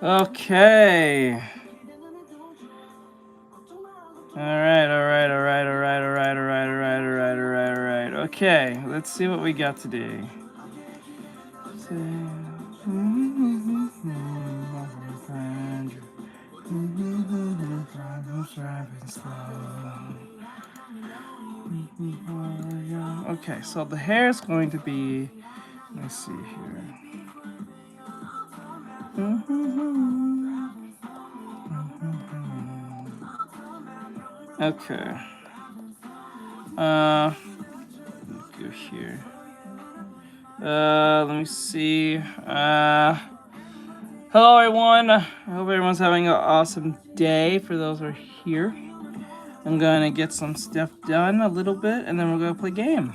Okay. Alright. Okay, let's see what we got today. Okay, so the hair is going to be, let me see here. Okay. Let me go here. Let me see. Hello everyone. I hope everyone's having an awesome day. For those who are here, I'm gonna get some stuff done a little bit, and then we're gonna play a game.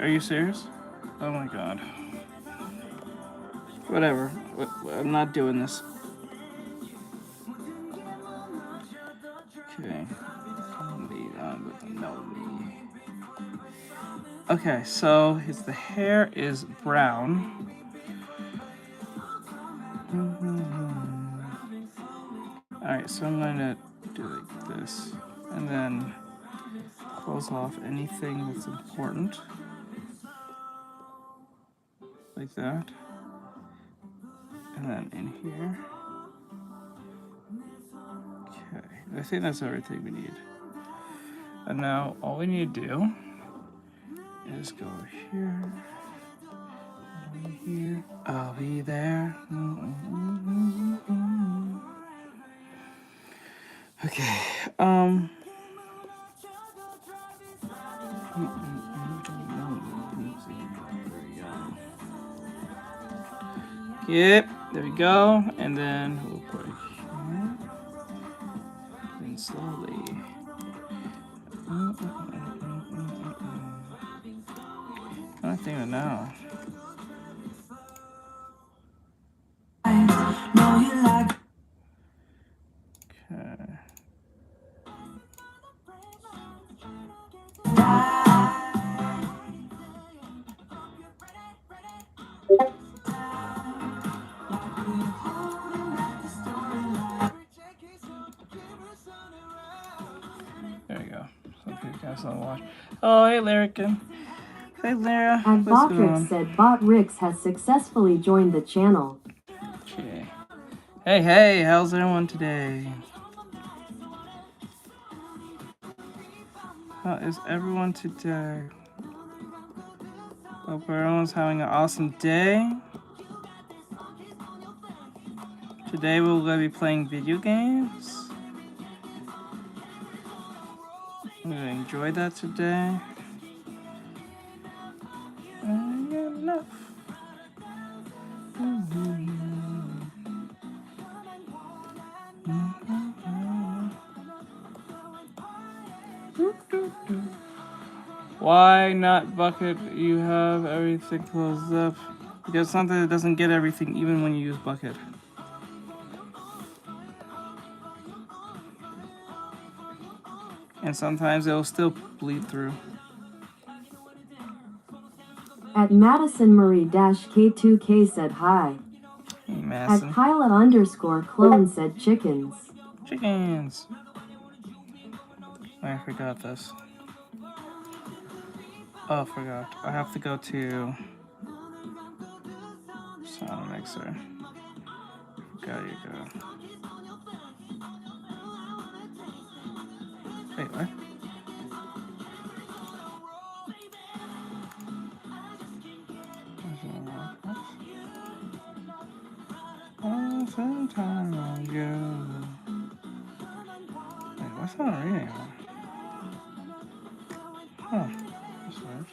Are you serious? Oh my god. Whatever. I'm not doing this. Okay. Okay, so the hair is brown. Alright, so I'm going to do like this, and then close off anything that's important. Like that. And then in here. Okay, I think that's everything we need. And now all we need to do is go over here. Over here. I'll be there. Okay, Yep, there we go. And then we'll put it here. And slowly. I think of now. Okay. There we go. Some people guys don't watch. Oh, hey, Lyrican. Hey, Lyra. And Botrix said Botrix has successfully joined the channel. Okay. Hey, how's everyone today? How is everyone today? Hope everyone's having an awesome day. Today we're going to be playing video games. I'm going to enjoy that today. Enough. Why not bucket? You have everything closed up. Because something that doesn't get everything even when you use bucket. And sometimes it'll still bleed through. At Madison Marie-K2K said hi. Hey, Madison. At Kyla_clone said chickens. Chickens. I forgot this. Oh, I forgot. I have to go to sound mixer. Forgot you go. Wait, what? Oh, sometime ago. Wait, what's not reading? Huh. That's weird.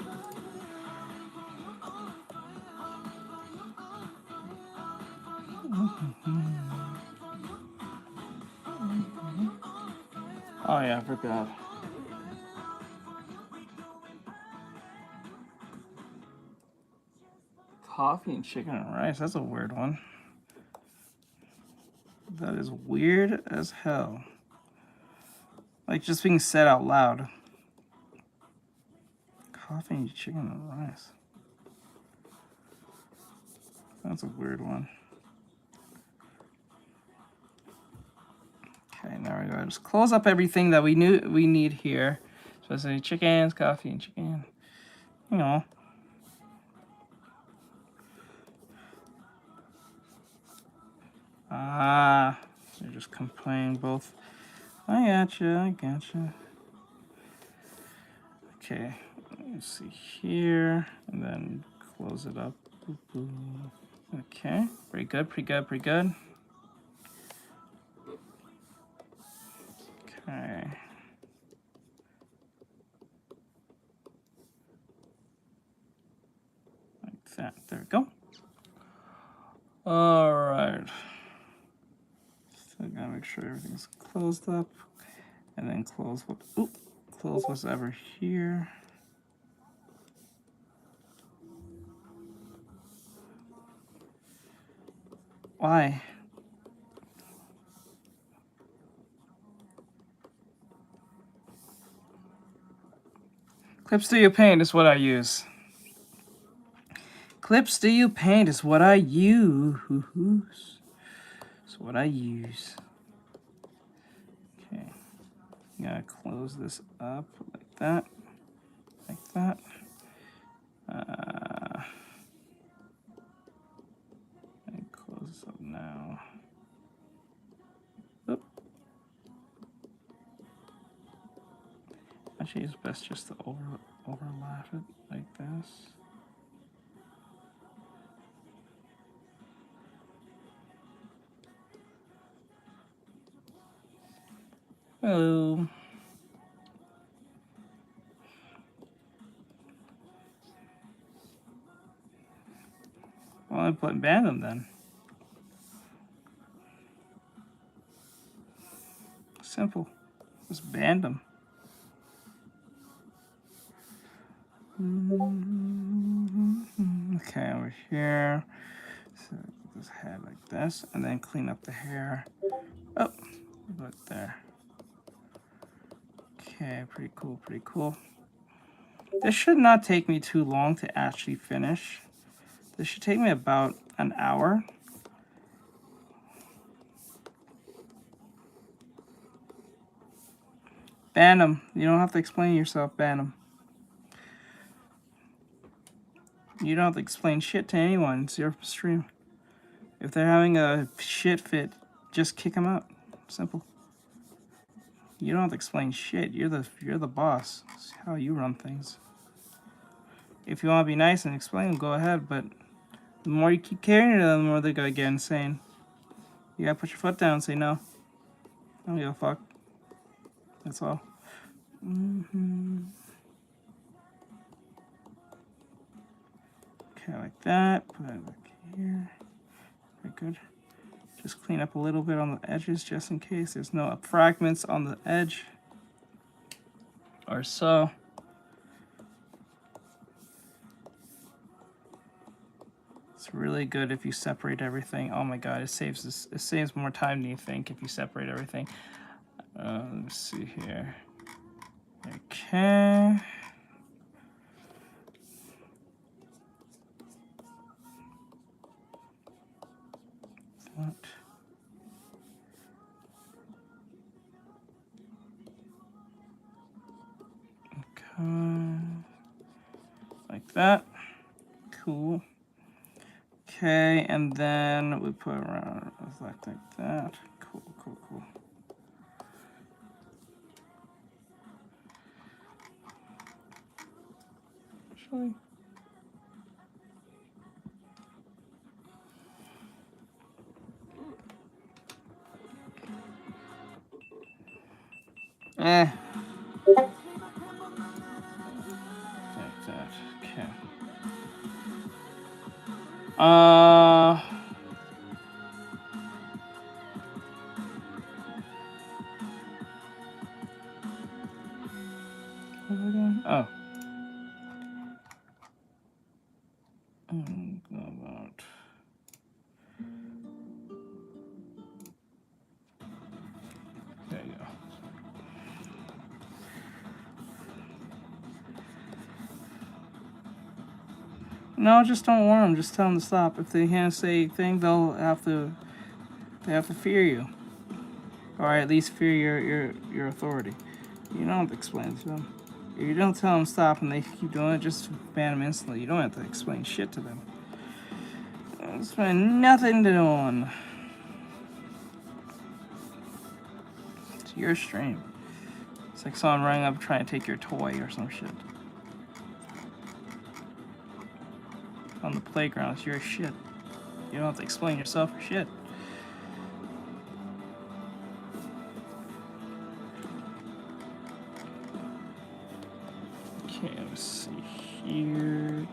Oh yeah, I forgot. Coffee and chicken and rice. That's a weird one. That is weird as hell. Like just being said out loud. Coffee and chicken and rice. That's a weird one. Okay, now we go. Just close up everything that we knew we need here. So I say chickens, coffee, and chicken. You know. Ah, so you're just complaining both. I gotcha, I gotcha. Okay, let's see here, and then close it up. Boop, boop. Okay, pretty good, pretty good, pretty good. Okay. Like that, there we go. All right. So I gotta make sure everything's closed up, and then close what? Oop, close what's ever here. Why? Clip Studio Paint is what I use. Clip Studio Paint is what I use. It's what I use. Okay. You gotta close this up like that. Like that. And close this up now. Oop. Actually, it's best just to overlap it like this. Hello. Well, I put ban them then. Simple. Just ban them. Okay, over here. So just head like this, and then clean up the hair. Oh, look there. Okay, pretty cool, pretty cool. This should not take me too long to actually finish. This should take me about an hour. Ban them. You don't have to explain yourself, ban them. You don't have to explain shit to anyone. It's your stream. If they're having a shit fit, just kick them out. Simple. You don't have to explain shit. You're the boss. It's how you run things. If you want to be nice and explain, go ahead. But the more you keep carrying it, the more they're gonna get insane. You gotta put your foot down and say no. I don't give a fuck. That's all. Okay, like that. Put it like here. Very good. Just clean up a little bit on the edges just in case there's no fragments on the edge or so. It's really good if you separate everything. Oh my god, it saves more time than you think if you separate everything. Let me see here. Okay. That. Okay. Like that. Cool. Okay, and then we put around like that. Cool, cool, cool. Actually. Like that. Okay. What are we doing? Oh. No, just don't warn them. Just tell them to stop. If they can't say anything, they have to fear you, or at least fear your authority. You don't have to explain to them. If you don't tell them stop and they keep doing it, just ban them instantly. You don't have to explain shit to them. Don't explain nothing to no one. It's your stream. It's like someone running up trying to take your toy or some shit. On the playground, it's your shit. You don't have to explain yourself for shit. Okay, let's see here.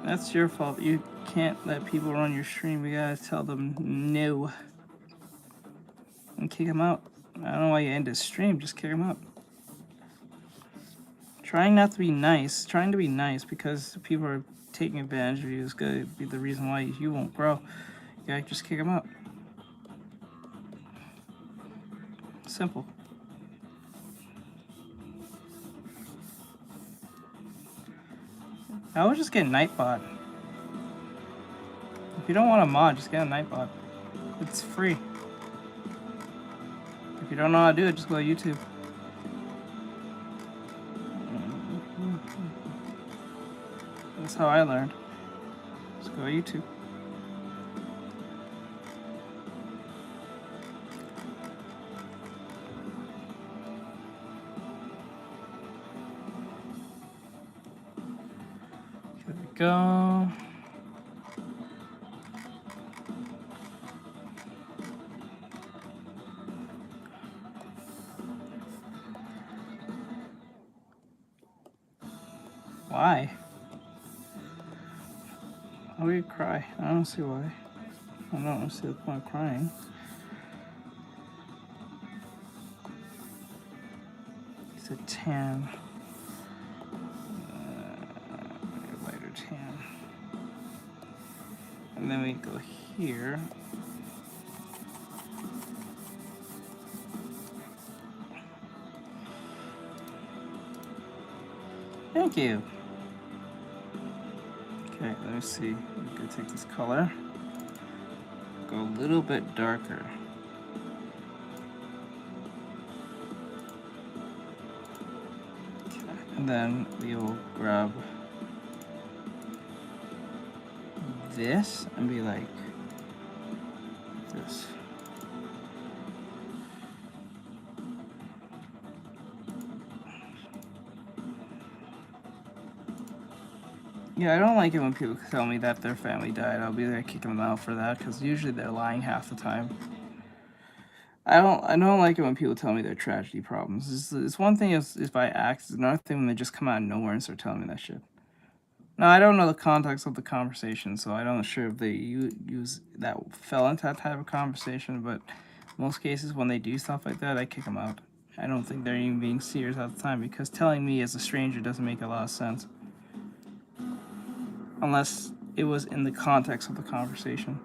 That's your fault. You can't let people run your stream. You gotta tell them no. And kick them out. I don't know why you end his stream. Just kick him out. Trying not to be nice. Trying to be nice because people are taking advantage of you is gonna be the reason why you won't grow. You gotta just kick them out. Simple. I would just get Nightbot. If you don't want a mod, just get a Nightbot. It's free. If you don't know how to do it, just go to YouTube. That's how I learned. Just go to YouTube. Here we go. Why? Why would you cry? I don't see why. I don't see the point of crying. It's a tan. Lighter tan. And then we go here. Thank you. Okay, let me see. I'm gonna take this color. Go a little bit darker. Okay, and then we will grab this and be like this. Yeah, I don't like it when people tell me that their family died. I'll be there kicking them out for that because usually they're lying half the time. I don't like it when people tell me their tragedy problems. It's one thing is by accident. It's another thing when they just come out of nowhere and start telling me that shit. Now, I don't know the context of the conversation, so I'm not sure if they use that fell into that type of conversation, but most cases when they do stuff like that, I kick them out. I don't think they're even being serious at the time because telling me as a stranger doesn't make a lot of sense. Unless it was in the context of the conversation.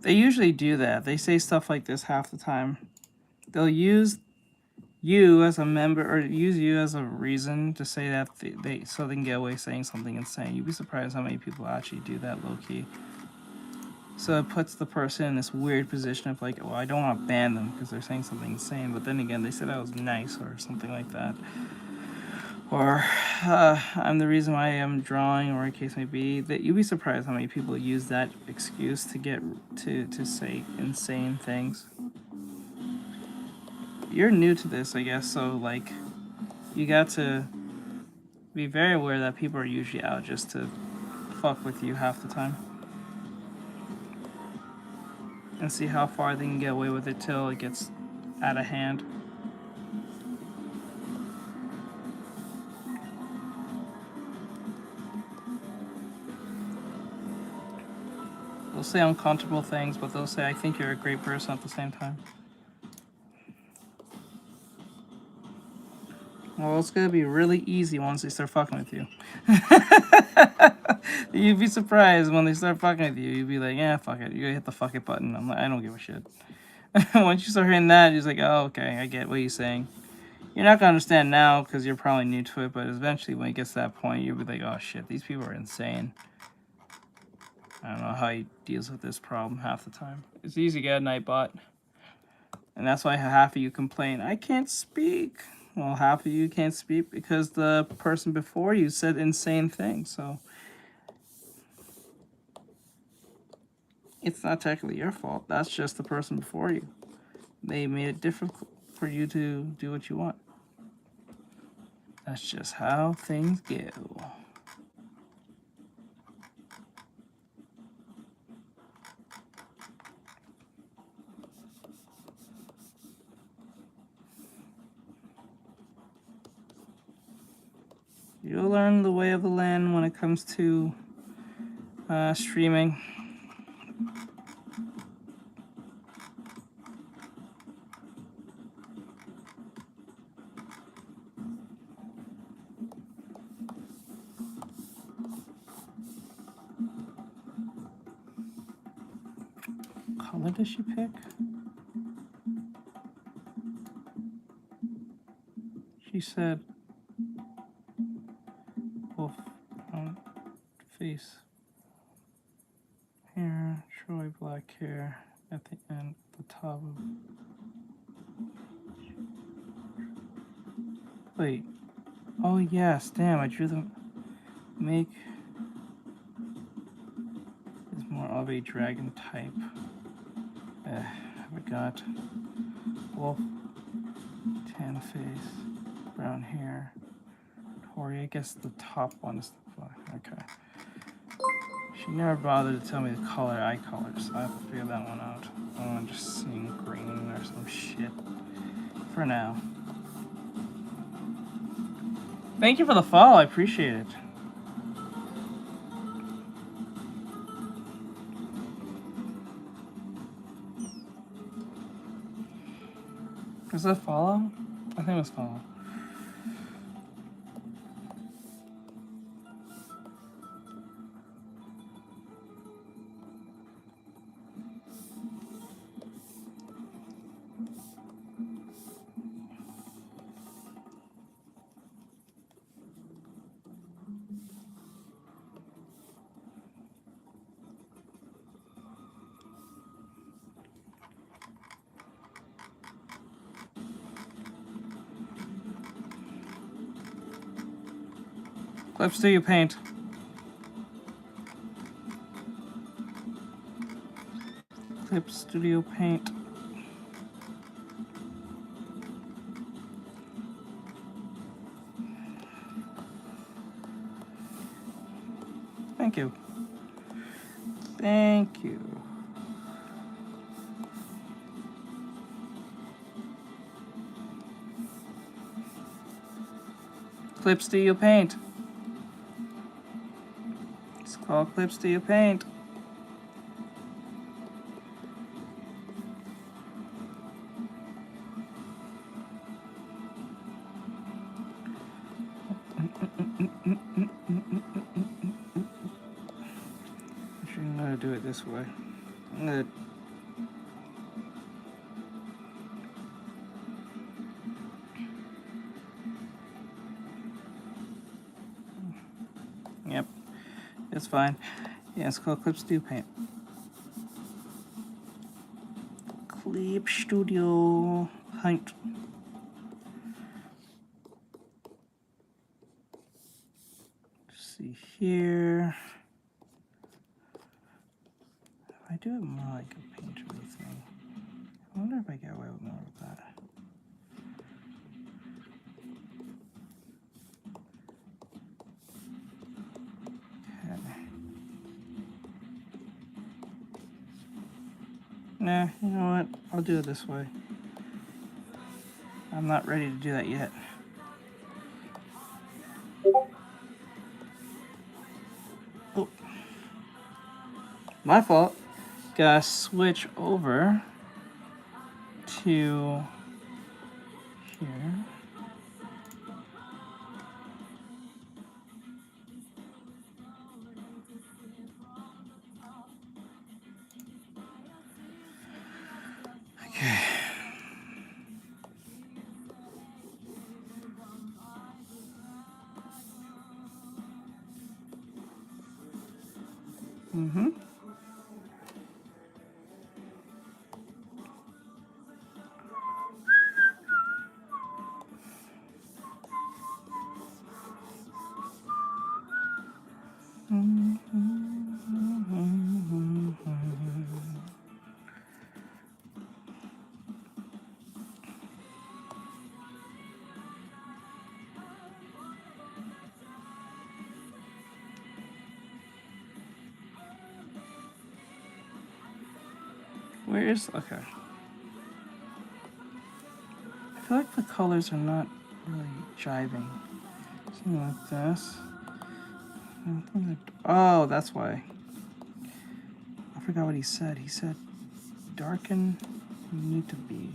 They usually do that. They say stuff like this half the time. They'll use you as a member or use you as a reason to say that so they can get away saying something insane. You'd be surprised how many people actually do that low-key. So it puts the person in this weird position of like, well, I don't want to ban them because they're saying something insane. But then again, they said I was nice or something like that. or I'm the reason why I'm drawing, or in case may be, that you'd be surprised how many people use that excuse to get to say insane things. You're new to this, I guess, so like you got to be very aware that people are usually out just to fuck with you half the time and see how far they can get away with it till it gets out of hand. They'll say uncomfortable things, but they'll say, I think you're a great person at the same time. Well, it's gonna be really easy once they start fucking with you. You'd be surprised when they start fucking with you. You'd be like, yeah, fuck it. You gotta hit the fuck it button. I'm like, I don't give a shit. Once you start hearing that, you're just like, oh, okay, I get what you're saying. You're not gonna understand now because you're probably new to it, but eventually when it gets to that point, you'll be like, oh shit, these people are insane. I don't know how he deals with this problem half the time. It's easy to get a Nightbot. And that's why half of you complain, I can't speak. Well, half of you can't speak because the person before you said insane things. So it's not technically your fault. That's just the person before you. They made it difficult for you to do what you want. That's just how things go. You'll learn the way of the land when it comes to streaming. Color does she pick? She said wolf on face. Hair, Troy black hair at the end, the top of. Wait. Oh yes, damn, I drew them. Make is more of a dragon type. I forgot. Wolf, tan face, brown hair. Tori, I guess the top one is the black. Okay. She never bothered to tell me the color eye color, so I have to figure that one out. I'm just seeing green or some shit. For now. Thank you for the follow, I appreciate it. Was that follow? I think it was follow. Clip Studio Paint. Clip Studio Paint. Thank you. Thank you. Clip Studio Paint. It's called Clip Studio Paint. I'm gonna do it this way. I'm gonna Yep, it's fine. Yeah, it's called Clip Studio Paint. Clip Studio Paint. see here. If I do it more like a painterly thing, I wonder if I get away with more with that. Okay. Nah, you know what? I'll do it this way. I'm not ready to do that yet. Oh, my fault. Gotta switch over to here. Okay. Mm-hmm. Where's, okay. I feel like the colors are not really jiving. Something like this. Oh, that's why. I forgot what he said. He said, darken you need to be.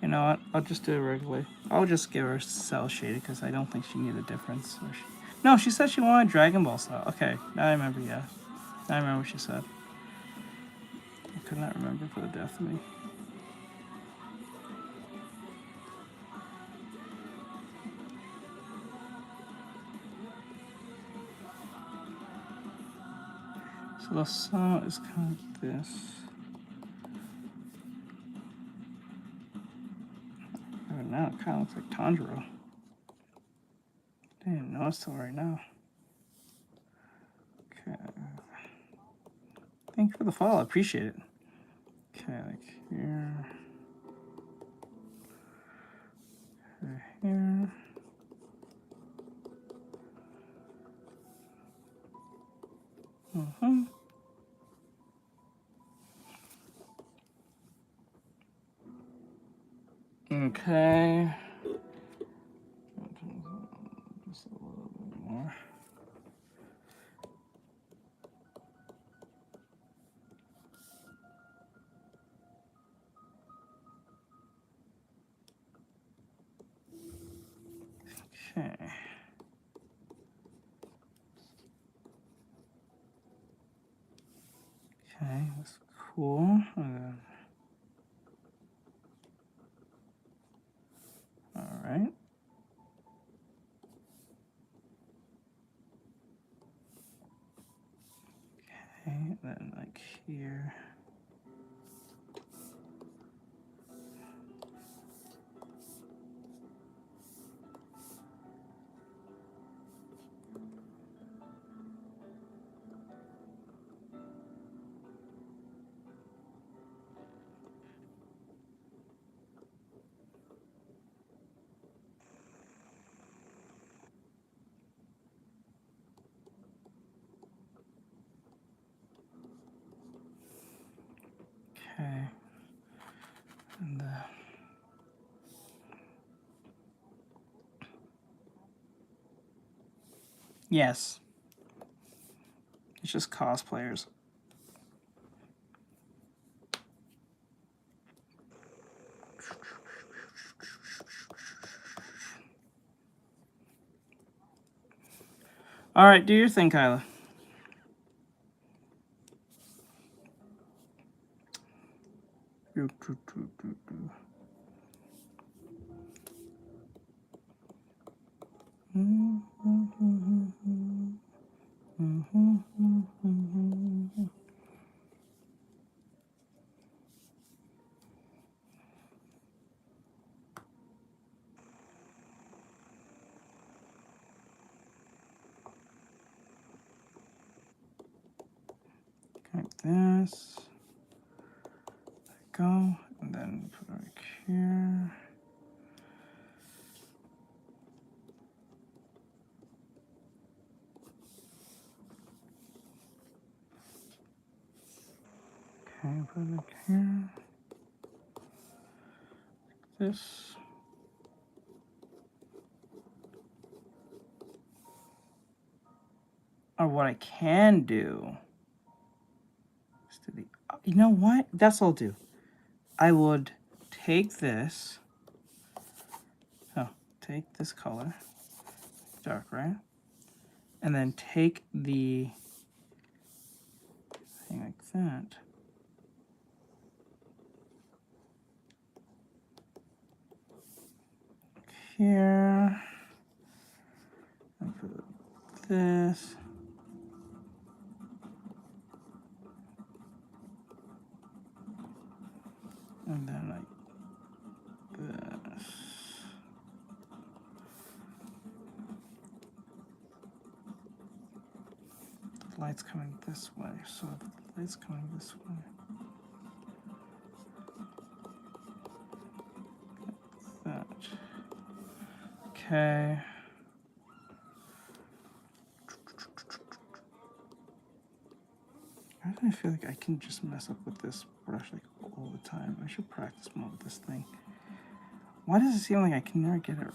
You know what? I'll just do it regularly. I'll just give her cell shaded because I don't think she needed a difference. No, she said she wanted Dragon Ball style. Okay, now I remember, yeah. Now I remember what she said. I could not remember for the death of me. So the song is kind of this. Oh, now it kind of looks like Tanjiro. Didn't notice till right now. Okay. Thank you for the follow. I appreciate it. Okay, like here. Here. Mm-hmm. Okay. Just a little bit more. Okay. Okay, that's cool. All right. Okay, then like here. Okay. And yes. It's just cosplayers. All right, do your thing, Kyla. like this. There we go. And then put it right here. Okay, put it like here. Like this. Or what I can do is do the, you know what? That's what I'll do. I would take this, take this color, dark, right? And then take the thing like that. Here. And put this. And then like this. The light's coming this way, so the light's coming this way. Like that. Okay. Why do I feel like I can just mess up with this brush like all the time? I should practice more with this thing. Why does it seem like I can never get it right?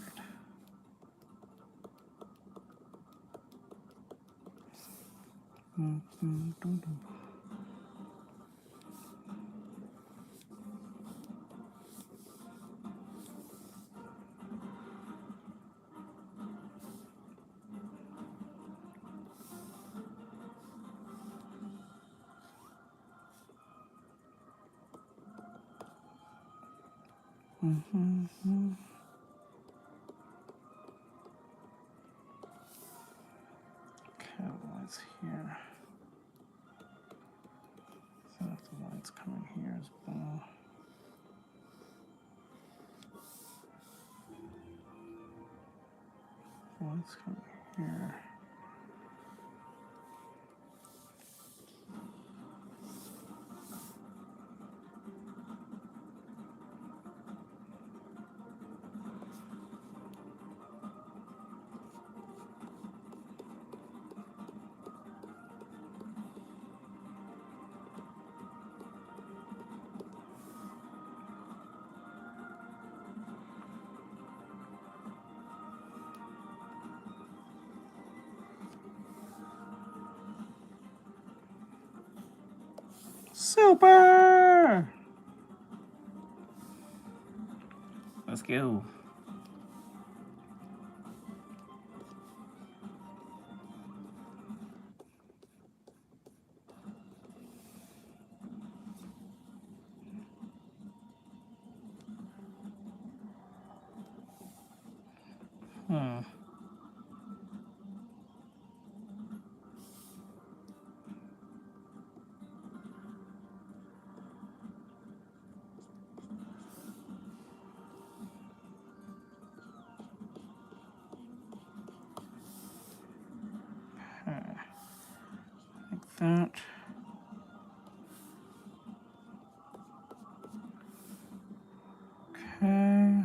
Okay, the light's here. So the light's coming here as well. The light's coming here. Super! Let's go. Like that. Okay.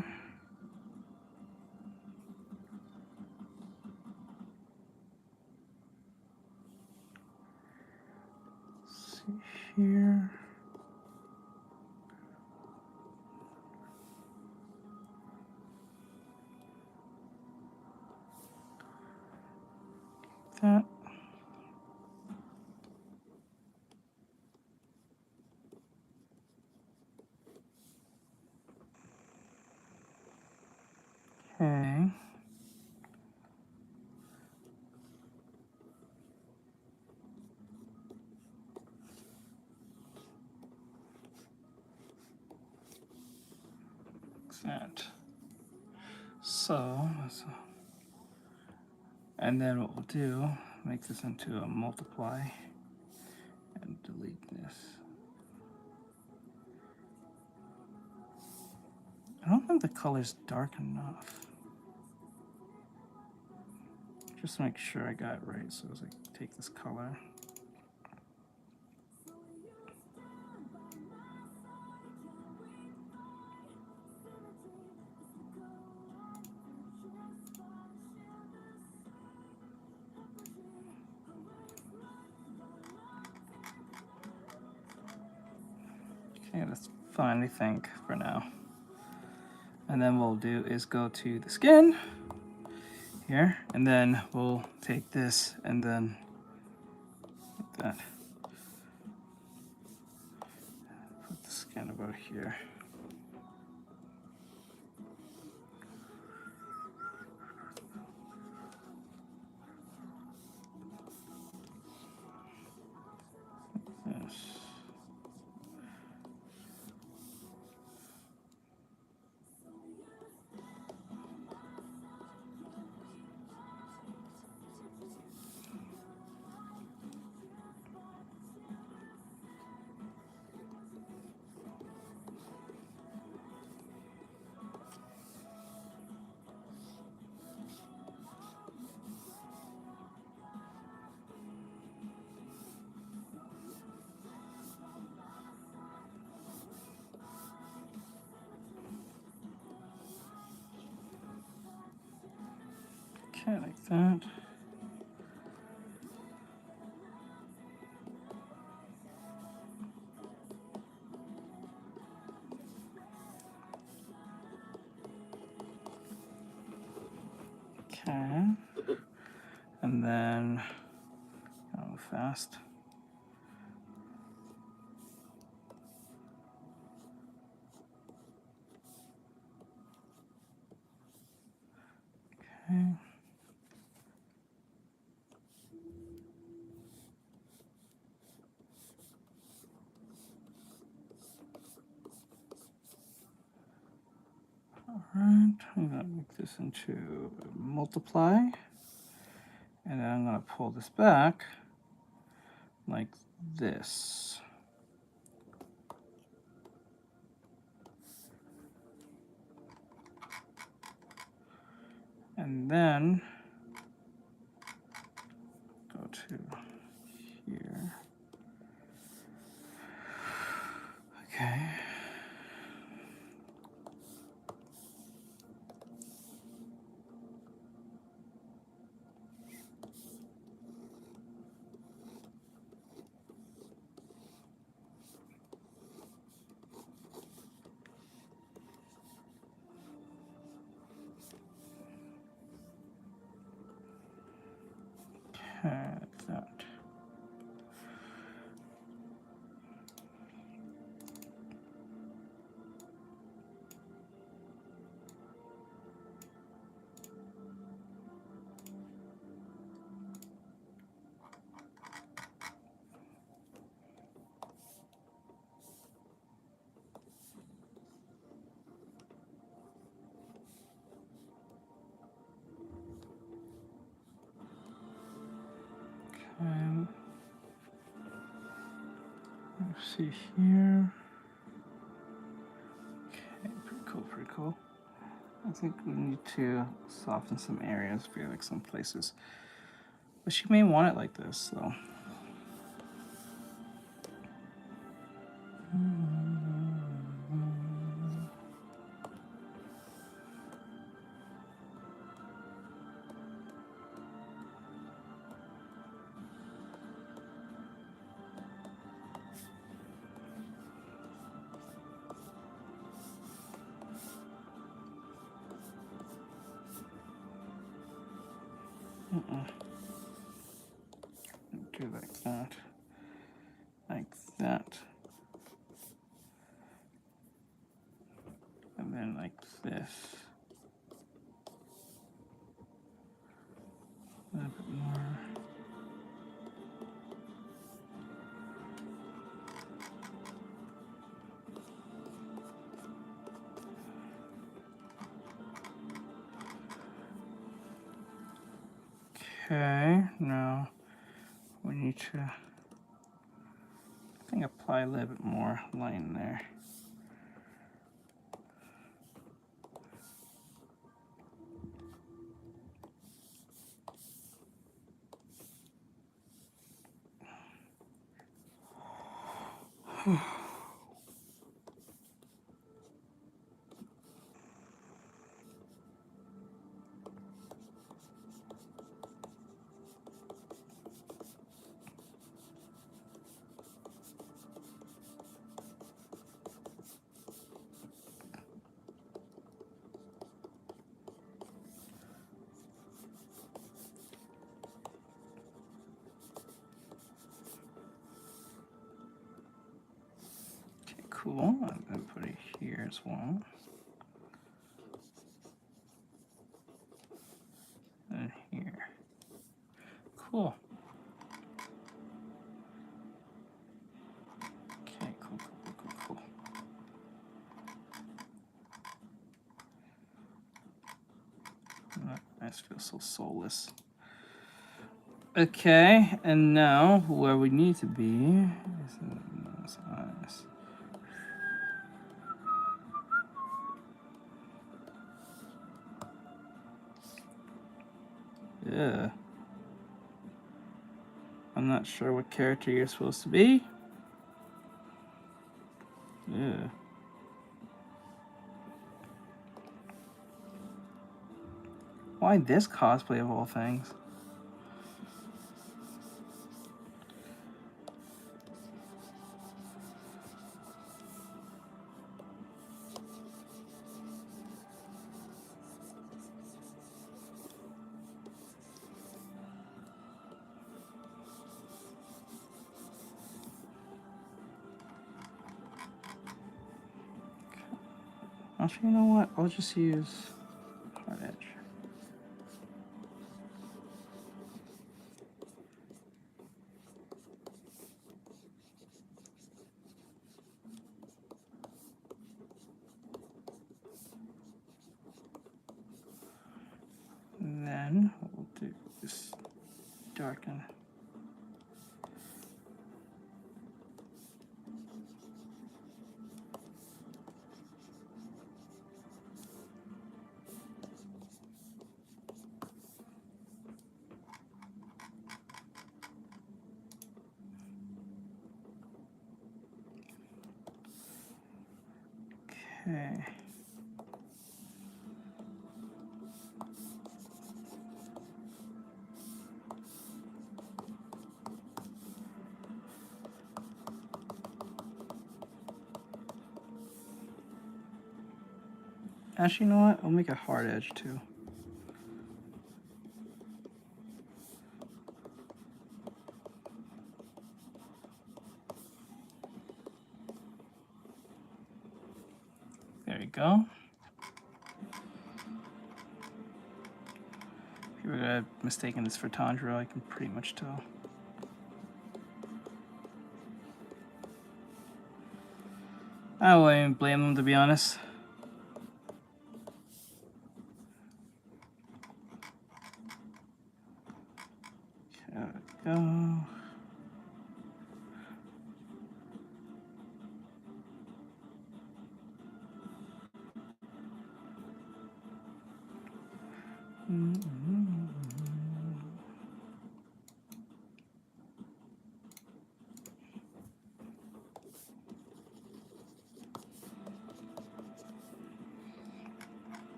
Let's see here. That. Okay. That. So, and then what we'll do, make this into a multiply and delete this. I don't think the color's dark enough. Just to make sure I got it right. So as I take this color, Okay, that's fine, I think, for now. And then what we'll do is go to the skin here, and then we'll take this and then like that. Put the skin about here. This. Okay, like that. Okay. And then, go fast. Okay. All right, I'm gonna make this into a multiply, and then I'm gonna pull this back like this. And then go to here. Okay. Like that. Okay. Let's see here. Okay, pretty cool, pretty cool. I think we need to soften some areas for like some places. But you may want it like this, so. Do like that, like that, and then like this. A little bit more. Okay, now we need to, I think, apply a little bit more line there. cool. I'm going to put it here as well. And here. Cool. Okay, cool. I just feel so soulless. Okay, and now where we need to be is those eyes. Yeah. I'm not sure what character you're supposed to be. Yeah. Why this cosplay of all things? Actually, you know what? I'll just use hard edge. And then we'll do this darken. Okay. Actually, you know what? I'll make a hard edge too. There you go. People are mistaken this for Tanjiro, I can pretty much tell. I wouldn't even blame them, to be honest. There we go.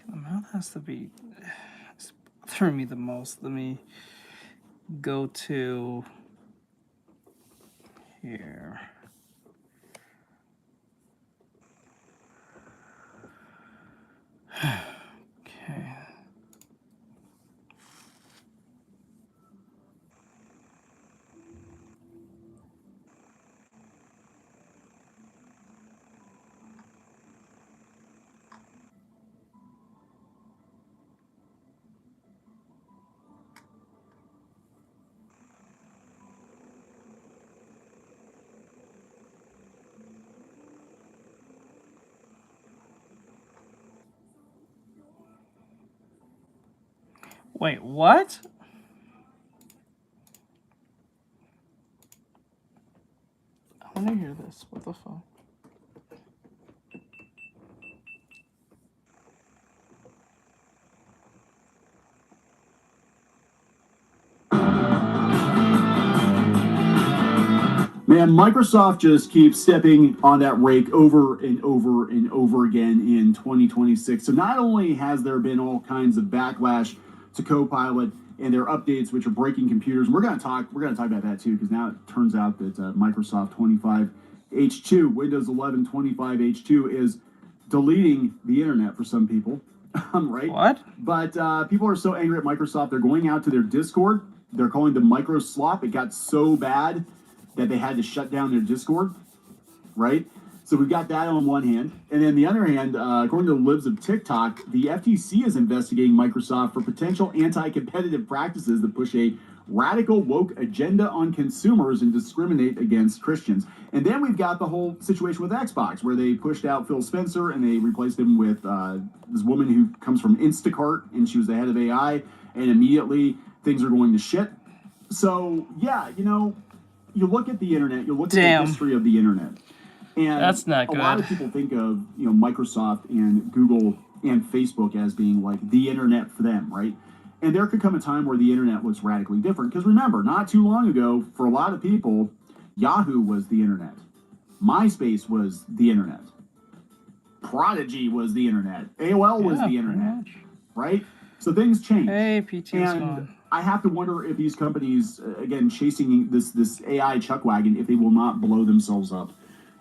The mouth has to be it's bothering me the most. Let me go to here. Okay. Wait, what? I want to hear this. What the fuck? Man, Microsoft just keeps stepping on that rake over and over and over again in 2026. So not only has there been all kinds of backlash to Copilot and their updates, which are breaking computers, and we're going to talk about that too, because now it turns out that Microsoft 25H2, Windows 11 25H2 is deleting the internet for some people, right? What? But people are so angry at Microsoft, they're going out to their Discord. They're calling the micro slop. It got so bad that they had to shut down their Discord, right? So we've got that on one hand. And then the other hand, according to the libs of TikTok, the FTC is investigating Microsoft for potential anti-competitive practices that push a radical woke agenda on consumers and discriminate against Christians. And then we've got the whole situation with Xbox, where they pushed out Phil Spencer and they replaced him with this woman who comes from Instacart, and she was the head of AI, and immediately things are going to shit. So, yeah, you know, you look at the internet, you look at the history of the internet, and that's not good. A lot of people think of, you know, Microsoft and Google and Facebook as being like the internet for them, right? And there could come a time where the internet looks radically different. Because remember, not too long ago, for a lot of people, Yahoo was the internet. MySpace was the internet. Prodigy was the internet. AOL was the internet. Right? So things change. Hey, PT is and gone. I have to wonder if these companies, again, chasing this AI chuck wagon, if they will not blow themselves up.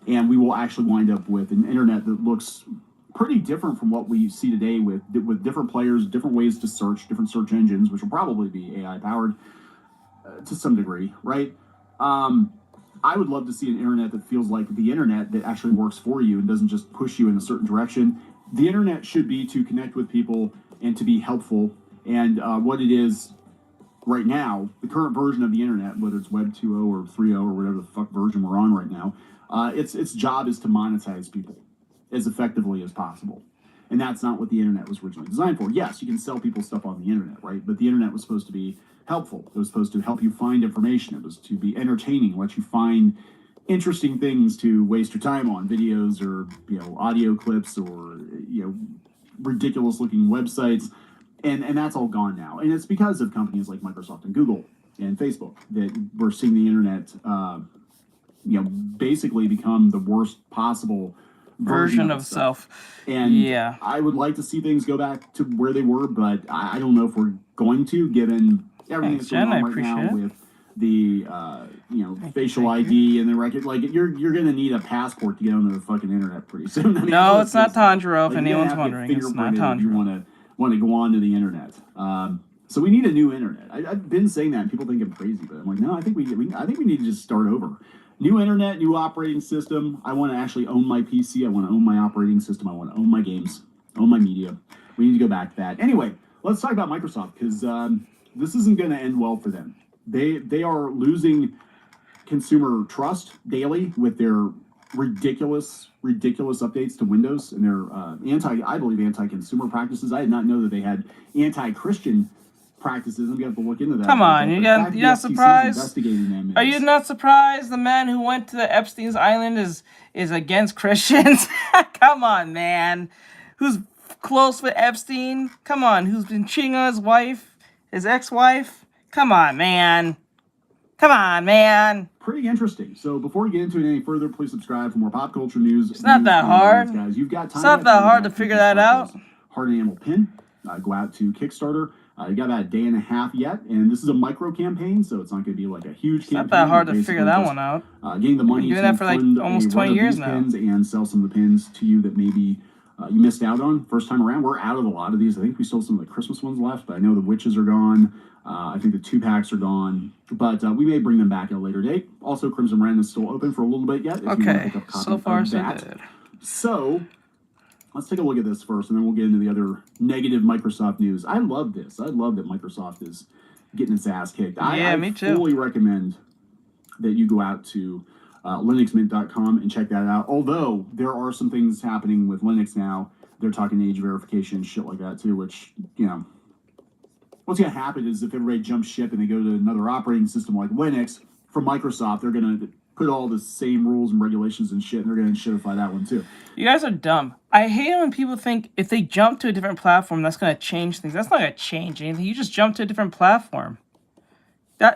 And we will actually wind up with an internet that looks pretty different from what we see today, with different players, different ways to search, different search engines, which will probably be AI powered to some degree, right? I would love to see an internet that feels like the internet, that actually works for you and doesn't just push you in a certain direction. The internet should be to connect with people and to be helpful. And what it is right now, the current version of the internet, whether it's Web 2.0 or 3.0 or whatever the fuck version we're on right now, its job is to monetize people as effectively as possible. And that's not what the internet was originally designed for. Yes, you can sell people stuff on the internet, right? But the internet was supposed to be helpful. It was supposed to help you find information. It was to be entertaining, let you find interesting things to waste your time on, videos or, you know, audio clips or, you know, ridiculous looking websites. And that's all gone now. And it's because of companies like Microsoft and Google and Facebook that we're seeing the internet, you know, basically become the worst possible version of self. And yeah, I would like to see things go back to where they were, but I don't know if we're going to, given everything that's going on right now with the you know, facial ID and the record. Like, you're gonna need a passport to get onto the fucking internet pretty soon. I mean, no, it's not Tanjiro. If like, anyone's wondering, it's not Tanjiro. You want to go on to the internet. So we need a new internet. I've been saying that, and people think I'm crazy, but I'm like, no, I think we need to just start over. New internet, new operating system. I want to actually own my PC. I want to own my operating system. I want to own my games, own my media. We need to go back to that. Anyway, let's talk about Microsoft, because this isn't going to end well for them. They are losing consumer trust daily with their ridiculous updates to Windows and their anti-consumer practices. I did not know that they had anti-Christian practices. I'm gonna have to look into that. Come on, you're not surprised? Are you not surprised the man who went to the Epstein's Island is against Christians? Come on, man. Who's close with Epstein? Come on, who's been cheating on his wife, his ex-wife? Come on, man. Come on, man. Pretty interesting. So before we get into it any further, please subscribe for more pop culture news. It's not that hard, guys. You've got time. It's not that hard to figure that out. Hard enamel pin. Go out to Kickstarter. You got about a day and a half yet, and this is a micro campaign, so it's not going to be like a huge campaign. It's not that hard to figure that one out. Getting the money doing that for like almost 20 years now. Pins and sell some of the pins to you that maybe you missed out on first time around. We're out of a lot of these. I think we still have some of the Christmas ones left, but I know the witches are gone. I think the 2-packs are gone, but we may bring them back at a later date. Also, Crimson Ren is still open for a little bit yet. If you want to pick up so far so good. So let's take a look at this first, and then we'll get into the other negative Microsoft news. I love this. I love that Microsoft is getting its ass kicked. Me too. I fully recommend that you go out to linuxmint.com and check that out. Although there are some things happening with Linux now. They're talking age verification and shit like that too, which, you know, what's going to happen is if everybody jumps ship and they go to another operating system like Linux from Microsoft, they're going to put all the same rules and regulations and shit, and they're going to shitify that one too. You guys are dumb. I hate it when people think if they jump to a different platform, that's going to change things. That's not going to change anything. You just jump to a different platform.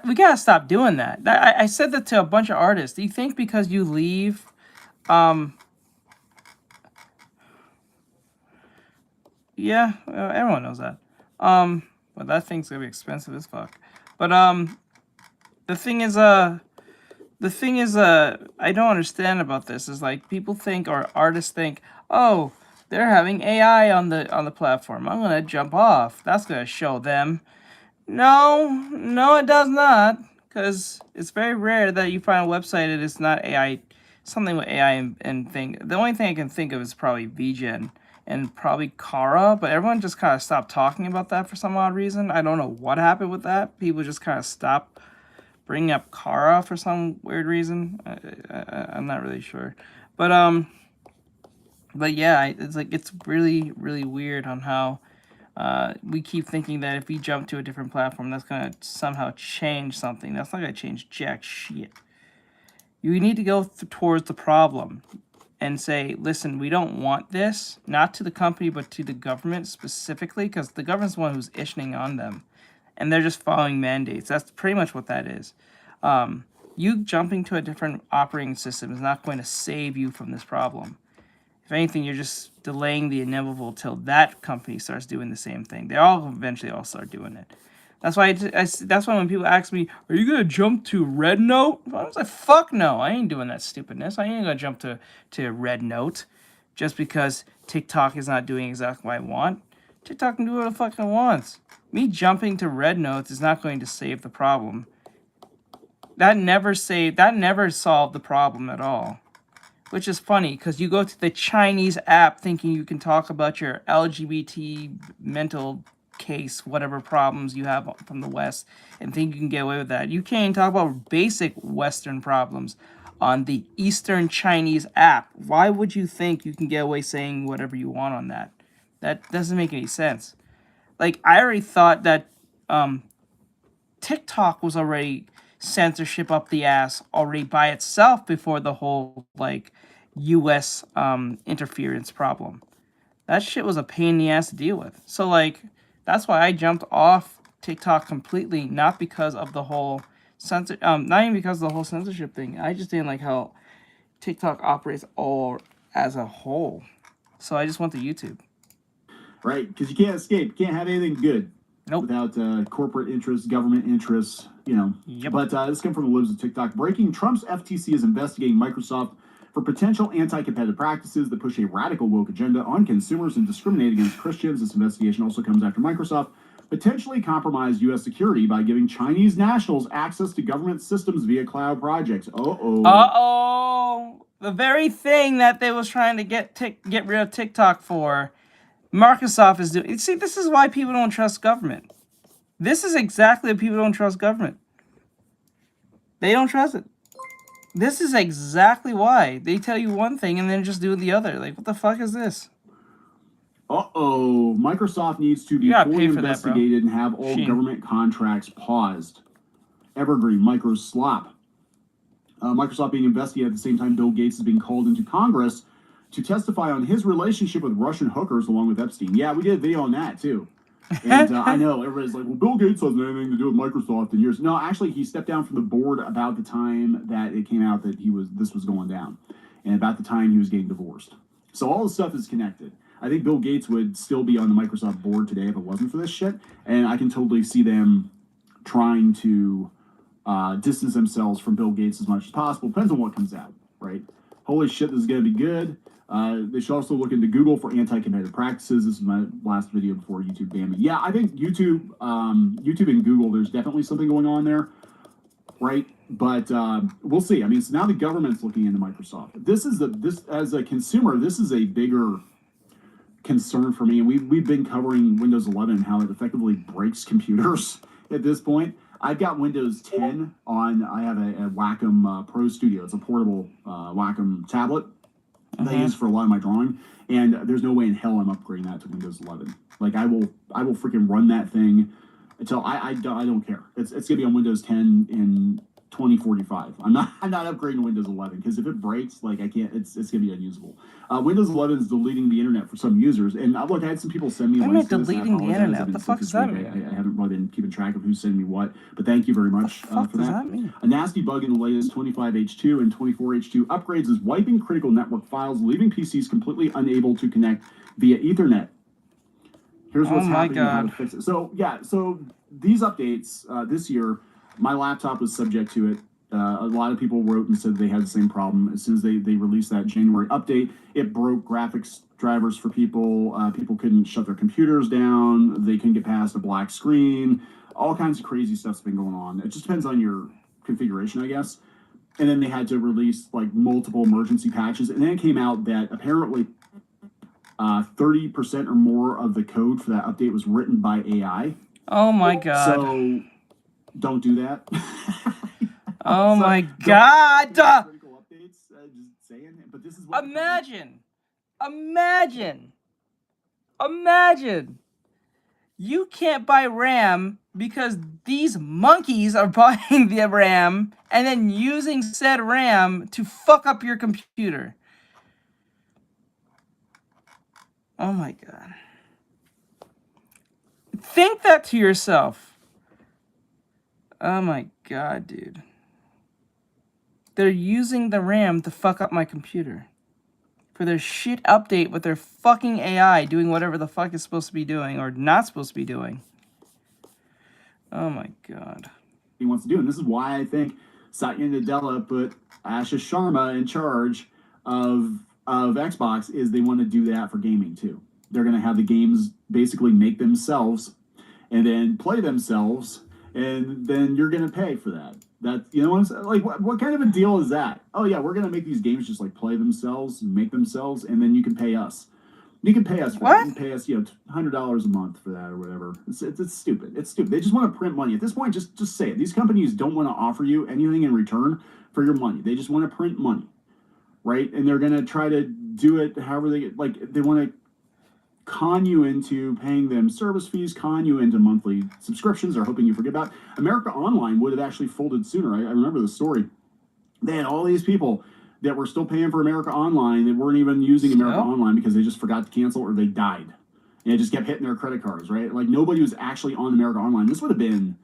We got to stop doing that. I said that to a bunch of artists. Do you think because you leave... Yeah, everyone knows that. But that thing's going to be expensive as fuck. But the thing is, I don't understand about this is like people think, or artists think, oh, they're having AI on the platform. I'm gonna jump off. That's gonna show them. No, it does not, because it's very rare that you find a website that is not AI, something with AI and thing. The only thing I can think of is probably VGen and probably Kara, but everyone just kind of stopped talking about that for some odd reason. I don't know what happened with that. People just kind of stopped bringing up Kara for some weird reason. I'm not really sure, but yeah, it's like it's really weird on how we keep thinking that if we jump to a different platform, that's gonna somehow change something. That's not gonna change jack shit. You need to go towards the problem and say, listen, we don't want this, not to the company, but to the government specifically, because the government's the one who's issuing on them, and they're just following mandates. That's pretty much what that is. You jumping to a different operating system is not going to save you from this problem. If anything, you're just delaying the inevitable till that company starts doing the same thing. They all eventually all start doing it. That's why that's why when people ask me, "Are you gonna jump to Red Note?" I was like, "Fuck no, I ain't doing that stupidness. I ain't gonna jump to Red Note just because TikTok is not doing exactly what I want. TikTok can do what the fuck it wants. Me jumping to Red Notes is not going to save the problem. That never solved the problem at all." Which is funny, because you go to the Chinese app thinking you can talk about your LGBT mental case, whatever problems you have from the West, and think you can get away with that. You can't even talk about basic Western problems on the Eastern Chinese app. Why would you think you can get away saying whatever you want on that? That doesn't make any sense. Like, I already thought that TikTok was already censorship up the ass already by itself before the whole like US interference problem. That shit was a pain in the ass to deal with. So like that's why I jumped off TikTok completely, not because of the whole not even because of the whole censorship thing. I just didn't like how TikTok operates all as a whole. So I just went to YouTube. Right, because you can't escape. You can't have anything good. Nope. Without corporate interests, government interests, you know. Yep. But this comes from the libs of TikTok. Breaking: Trump's FTC is investigating Microsoft for potential anti-competitive practices that push a radical woke agenda on consumers and discriminate against Christians. This investigation also comes after Microsoft potentially compromised U.S. security by giving Chinese nationals access to government systems via cloud projects. The very thing that they was trying to get rid of TikTok for, Microsoft is doing. See, this is why people don't trust government. This is exactly why people don't trust government. They don't trust it. This is exactly why. They tell you one thing and then just do the other. Like, what the fuck is this? Microsoft needs to be fully investigated and have all government contracts paused. Evergreen, Microsoft being investigated at the same time Bill Gates is being called into Congress to testify on his relationship with Russian hookers along with Epstein. Yeah, we did a video on that too. And I know everybody's like, well, Bill Gates hasn't anything to do with Microsoft in years. No, actually, he stepped down from the board about the time that it came out that this was going down, and about the time he was getting divorced. So all this stuff is connected. I think Bill Gates would still be on the Microsoft board today if it wasn't for this shit, and I can totally see them trying to distance themselves from Bill Gates as much as possible. Depends on what comes out, right? Holy shit, this is going to be good. They should also look into Google for anti-competitive practices. This is my last video before YouTube banned me. Yeah, I think YouTube and Google, there's definitely something going on there, right? But we'll see. I mean, so now the government's looking into Microsoft. This as a consumer, this is a bigger concern for me. And we've been covering Windows 11 and how it effectively breaks computers at this point. I've got Windows 10 on. I have a Wacom Pro Studio. It's a portable Wacom tablet that I use for a lot of my drawing, and there's no way in hell I'm upgrading that to Windows 11. Like I will freaking run that thing until I don't care. It's gonna be on Windows 10 in 2045. I'm not upgrading to Windows 11 because if it breaks, like I can't. It's gonna be unusable. Windows 11 is deleting the internet for some users, and look, I had some people send me links to this. Deleting the internet? What the fuck does that mean? I haven't really been keeping track of who's sending me what, but thank you very much for that. Does that mean? A nasty bug in the latest 25H2 and 24H2 upgrades is wiping critical network files, leaving PCs completely unable to connect via Ethernet. Here's what's happening and how to fix it. So yeah, so these updates this year, my laptop was subject to it. A lot of people wrote and said they had the same problem. As soon as they released that January update, it broke graphics drivers for people. People couldn't shut their computers down. They couldn't get past a black screen. All kinds of crazy stuff's been going on. It just depends on your configuration, I guess. And then they had to release like multiple emergency patches. And then it came out that apparently 30% or more of the code for that update was written by AI. Oh my God. So don't do that. Oh So my don't God. critical updates. Just saying. But this is what Imagine. You can't buy RAM because these monkeys are buying the RAM and then using said RAM to fuck up your computer. Oh my God. Think that to yourself. Oh my God, dude. They're using the RAM to fuck up my computer. For their shit update with their fucking AI doing whatever the fuck it's supposed to be doing or not supposed to be doing. Oh my God. he wants to do. And this is why I think Satya Nadella put Ashish Sharma in charge of Xbox, is they want to do that for gaming too. They're going to have the games basically make themselves and then play themselves, and then you're going to pay for that. That, you know what I'm saying? Like, what kind of a deal is that? Oh yeah, we're going to make these games just like play themselves, make themselves, and then you can pay us. You can pay us for that. You can pay us, $100 a month for that or whatever. It's stupid. It's stupid. They just want to print money. At this point, just say it. These companies don't want to offer you anything in return for your money. They just want to print money, right? And they're going to try to do it however they like. They want to con you into paying them service fees, con you into monthly subscriptions. They're hoping you forget about it. America Online would have actually folded sooner. I remember the story. They had all these people that were still paying for America Online that weren't even using America Online because they just forgot to cancel or they died. And it just kept hitting their credit cards, right? Like, nobody was actually on America Online. This would have been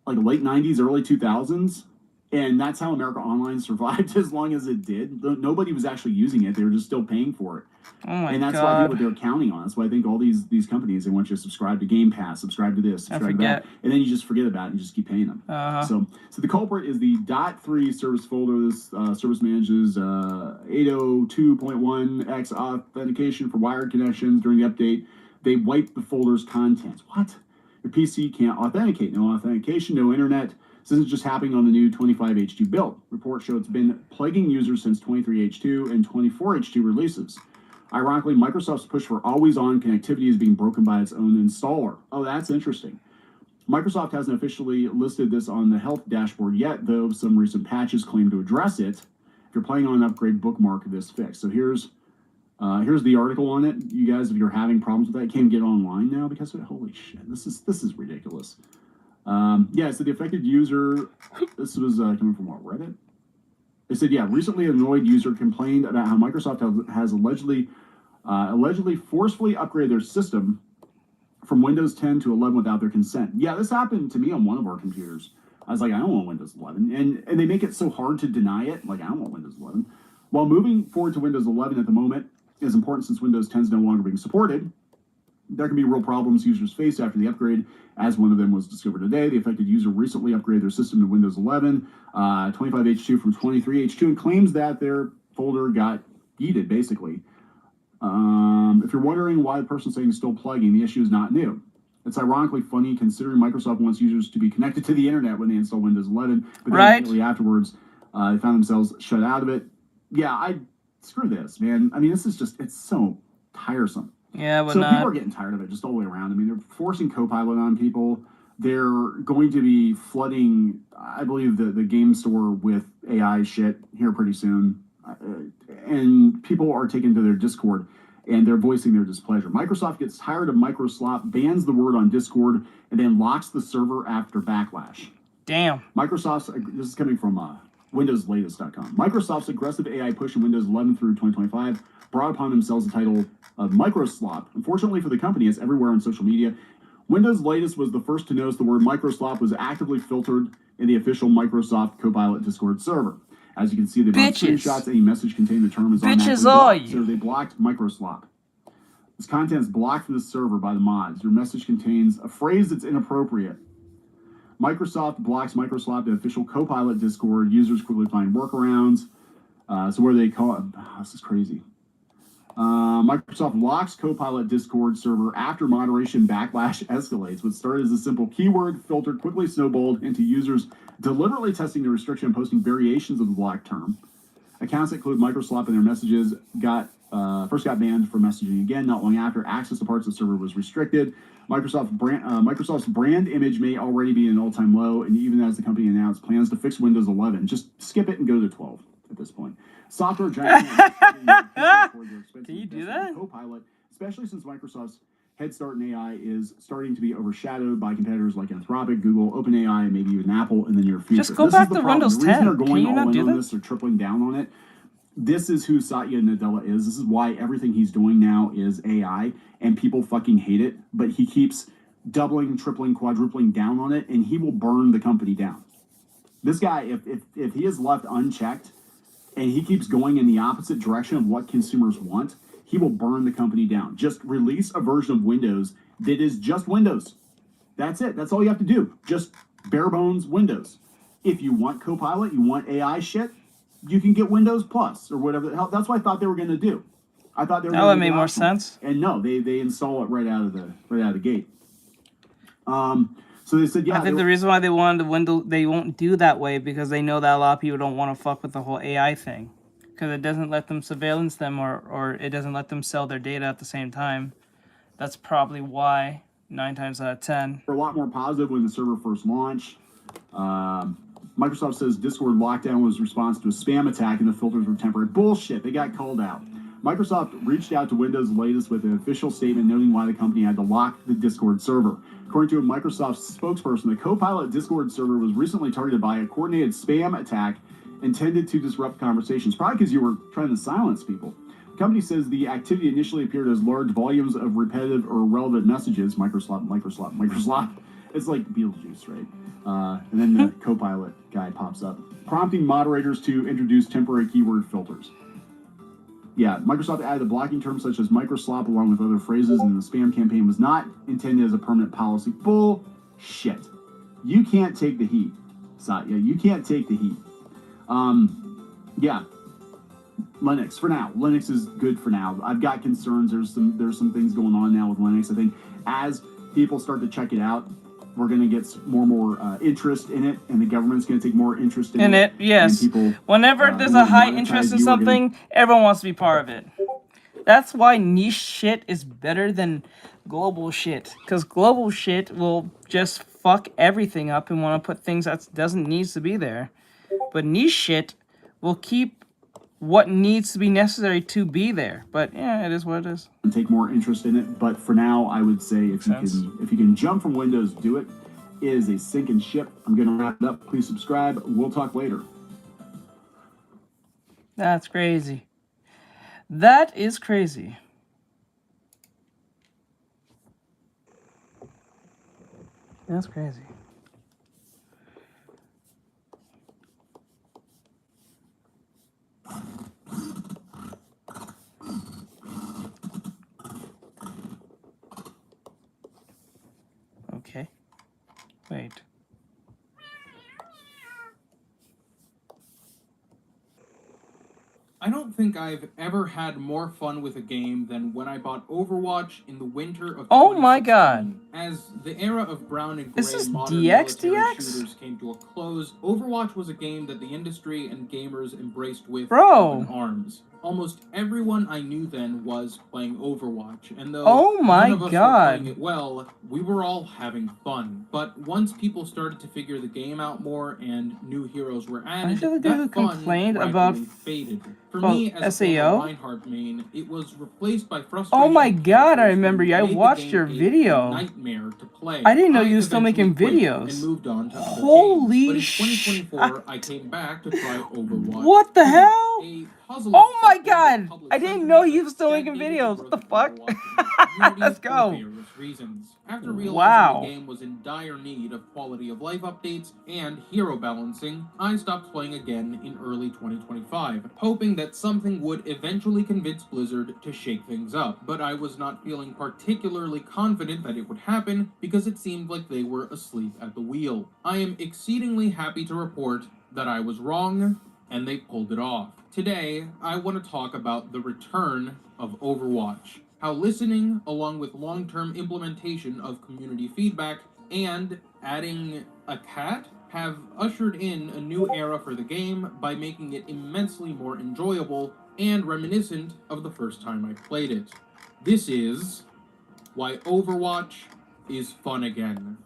like late 90s, early 2000s. And that's how America Online survived as long as it did. Nobody was actually using it. They were just still paying for it. Oh my and that's God. why I think what they're counting on. That's why I think all these companies, they want you to subscribe to Game Pass, subscribe to this, subscribe to that, and then you just forget about it and you just keep paying them. So the culprit is the .3 service folder. This service manages 802.1x authentication for wired connections. During the update, they wiped the folder's contents. What? Your PC can't authenticate. No authentication, no internet. This isn't just happening on the new 25H2 build. Reports show it's been plaguing users since 23H2 and 24H2 releases. Ironically, Microsoft's push for always-on connectivity is being broken by its own installer. Oh, that's interesting. Microsoft hasn't officially listed this on the health dashboard yet, though some recent patches claim to address it. If you're planning on an upgrade, bookmark this fix. So here's the article on it. You guys, if you're having problems with that, can't get online now because of it. Holy shit, this is ridiculous. Yeah, so the affected user, this was coming from what, Reddit? They said, yeah, recently an annoyed user complained about how Microsoft has allegedly forcefully upgraded their system from Windows 10 to 11 without their consent. Yeah, this happened to me on one of our computers. I was like, I don't want Windows 11. And they make it so hard to deny it. Like, I don't want Windows 11. While moving forward to Windows 11 at the moment is important since Windows 10 is no longer being supported, there can be real problems users face after the upgrade, as one of them was discovered today. The affected user recently upgraded their system to Windows 11, 25H2 from 23H2, and claims that their folder got yeeted, basically. If you're wondering why the person's saying still plugging, the issue is not new. It's ironically funny considering Microsoft wants users to be connected to the internet when they install Windows 11, but then immediately afterwards, they found themselves shut out of it. Yeah, screw this, man. I mean, this is just, it's so tiresome. Yeah, but so people are getting tired of it just all the way around. I mean, they're forcing Copilot on people. They're going to be flooding, I believe, the game store with AI shit here pretty soon. And people are taking to their Discord and they're voicing their displeasure. Microsoft gets tired of Microslop, bans the word on Discord, and then locks the server after backlash. Damn. Microsoft's, this is coming from WindowsLatest.com. Microsoft's aggressive AI push in Windows 11 through 2025 brought upon themselves the title of Microslop. Unfortunately for the company, it's everywhere on social media. Windows Latest was the first to notice the word Microslop was actively filtered in the official Microsoft Copilot Discord server. As you can see, they blocked screenshots. Any message containing the term is automatically blocked, so they blocked Microslop. This content is blocked from the server by the mods. Your message contains a phrase that's inappropriate. Microsoft blocks Microslop, the official Copilot Discord. Users quickly find workarounds. So where they call it, this is crazy. Microsoft locks Copilot Discord server after moderation backlash escalates. What started as a simple keyword filter quickly snowballed into users deliberately testing the restriction and posting variations of the block term. Accounts that include Microsoft in their messages first got banned from messaging again. Not long after, access to parts of the server was restricted. Microsoft's brand image may already be an all-time low, and even as the company announced plans to fix Windows 11, just skip it and go to 12 at this point. Software giant Can you do that? Copilot, especially since Microsoft's head start in AI is starting to be overshadowed by competitors like Anthropic, Google, OpenAI, and maybe even Apple in the near future. Just go back to Windows 10. The reason they're going Can you all not in do on that? this or tripling down on it, this is who Satya Nadella is. This is why everything he's doing now is AI, and people fucking hate it. But he keeps doubling, tripling, quadrupling down on it, and he will burn the company down. This guy, if he is left unchecked, and he keeps going in the opposite direction of what consumers want, he will burn the company down. Just release a version of Windows that is just Windows. That's it. That's all you have to do. Just bare bones Windows. If you want Copilot, you want AI shit, you can get Windows Plus or whatever the hell. That's what I thought they were going to do. I thought they were. That would make more sense. And no, they install it right out of the gate. So they said, yeah. I think the reason why they wanted the Windows, they won't do that way because they know that a lot of people don't want to fuck with the whole AI thing, because it doesn't let them surveillance them or it doesn't let them sell their data at the same time. That's probably why 9 times out of 10. They're a lot more positive when the server first launched. Microsoft says Discord lockdown was response to a spam attack and the filters were temporary. Bullshit. They got called out. Microsoft reached out to Windows latest with an official statement noting why the company had to lock the Discord server. According to a Microsoft spokesperson, the Copilot Discord server was recently targeted by a coordinated spam attack intended to disrupt conversations, probably because you were trying to silence people. The company says the activity initially appeared as large volumes of repetitive or irrelevant messages. Microsoft. It's like Beetlejuice, right? And then the Copilot guy pops up, prompting moderators to introduce temporary keyword filters. Yeah, Microsoft added a blocking term such as microslop along with other phrases, and the spam campaign was not intended as a permanent policy. Bullshit. You can't take the heat, Satya. You can't take the heat. Yeah. Linux for now. Linux is good for now. I've got concerns. There's some things going on now with Linux. I think as people start to check it out, we're going to get more interest in it, and the government's going to take more interest in it. Yes. People, whenever there's a high interest in something, everyone wants to be part of it. That's why niche shit is better than global shit, because global shit will just fuck everything up and want to put things that doesn't need to be there. But niche shit will keep what needs to be necessary to be there. But yeah, it is what it is. And take more interest in it. But for now, I would say if you can jump from Windows, do it. It is a sinking ship. I'm going to wrap it up. Please subscribe. We'll talk later. That's crazy. That is crazy. That's crazy. Okay. Wait. I don't think I've ever had more fun with a game than when I bought Overwatch in the winter of 2016. Oh my god. As the era of brown and This gray is modern DX? military shooters came to a close, Overwatch was a game that the industry and gamers embraced with open arms. Almost everyone I knew then was playing Overwatch, and though none of us were playing it well, we were all having fun. But once people started to figure the game out more and new heroes were added, that fun gradually faded. For me, as a Reinhardt main, it was replaced by frustration. Oh my god, I remember you. I watched your video. Nightmare to play. I didn't know you were still making videos. And moved on to Holy shit. But in 2024, I came back to try Overwatch. What the hell? Oh my god! I didn't know you were still making videos. What the fuck? Let's go. After realizing the game was in dire need of quality of life updates and hero balancing, I stopped playing again in early 2025, hoping that something would eventually convince Blizzard to shake things up. But I was not feeling particularly confident that it would happen because it seemed like they were asleep at the wheel. I am exceedingly happy to report that I was wrong, and they pulled it off. Today, I want to talk about the return of Overwatch, how listening, along with long-term implementation of community feedback and adding a cat, have ushered in a new era for the game by making it immensely more enjoyable and reminiscent of the first time I played it. This is why Overwatch is fun again.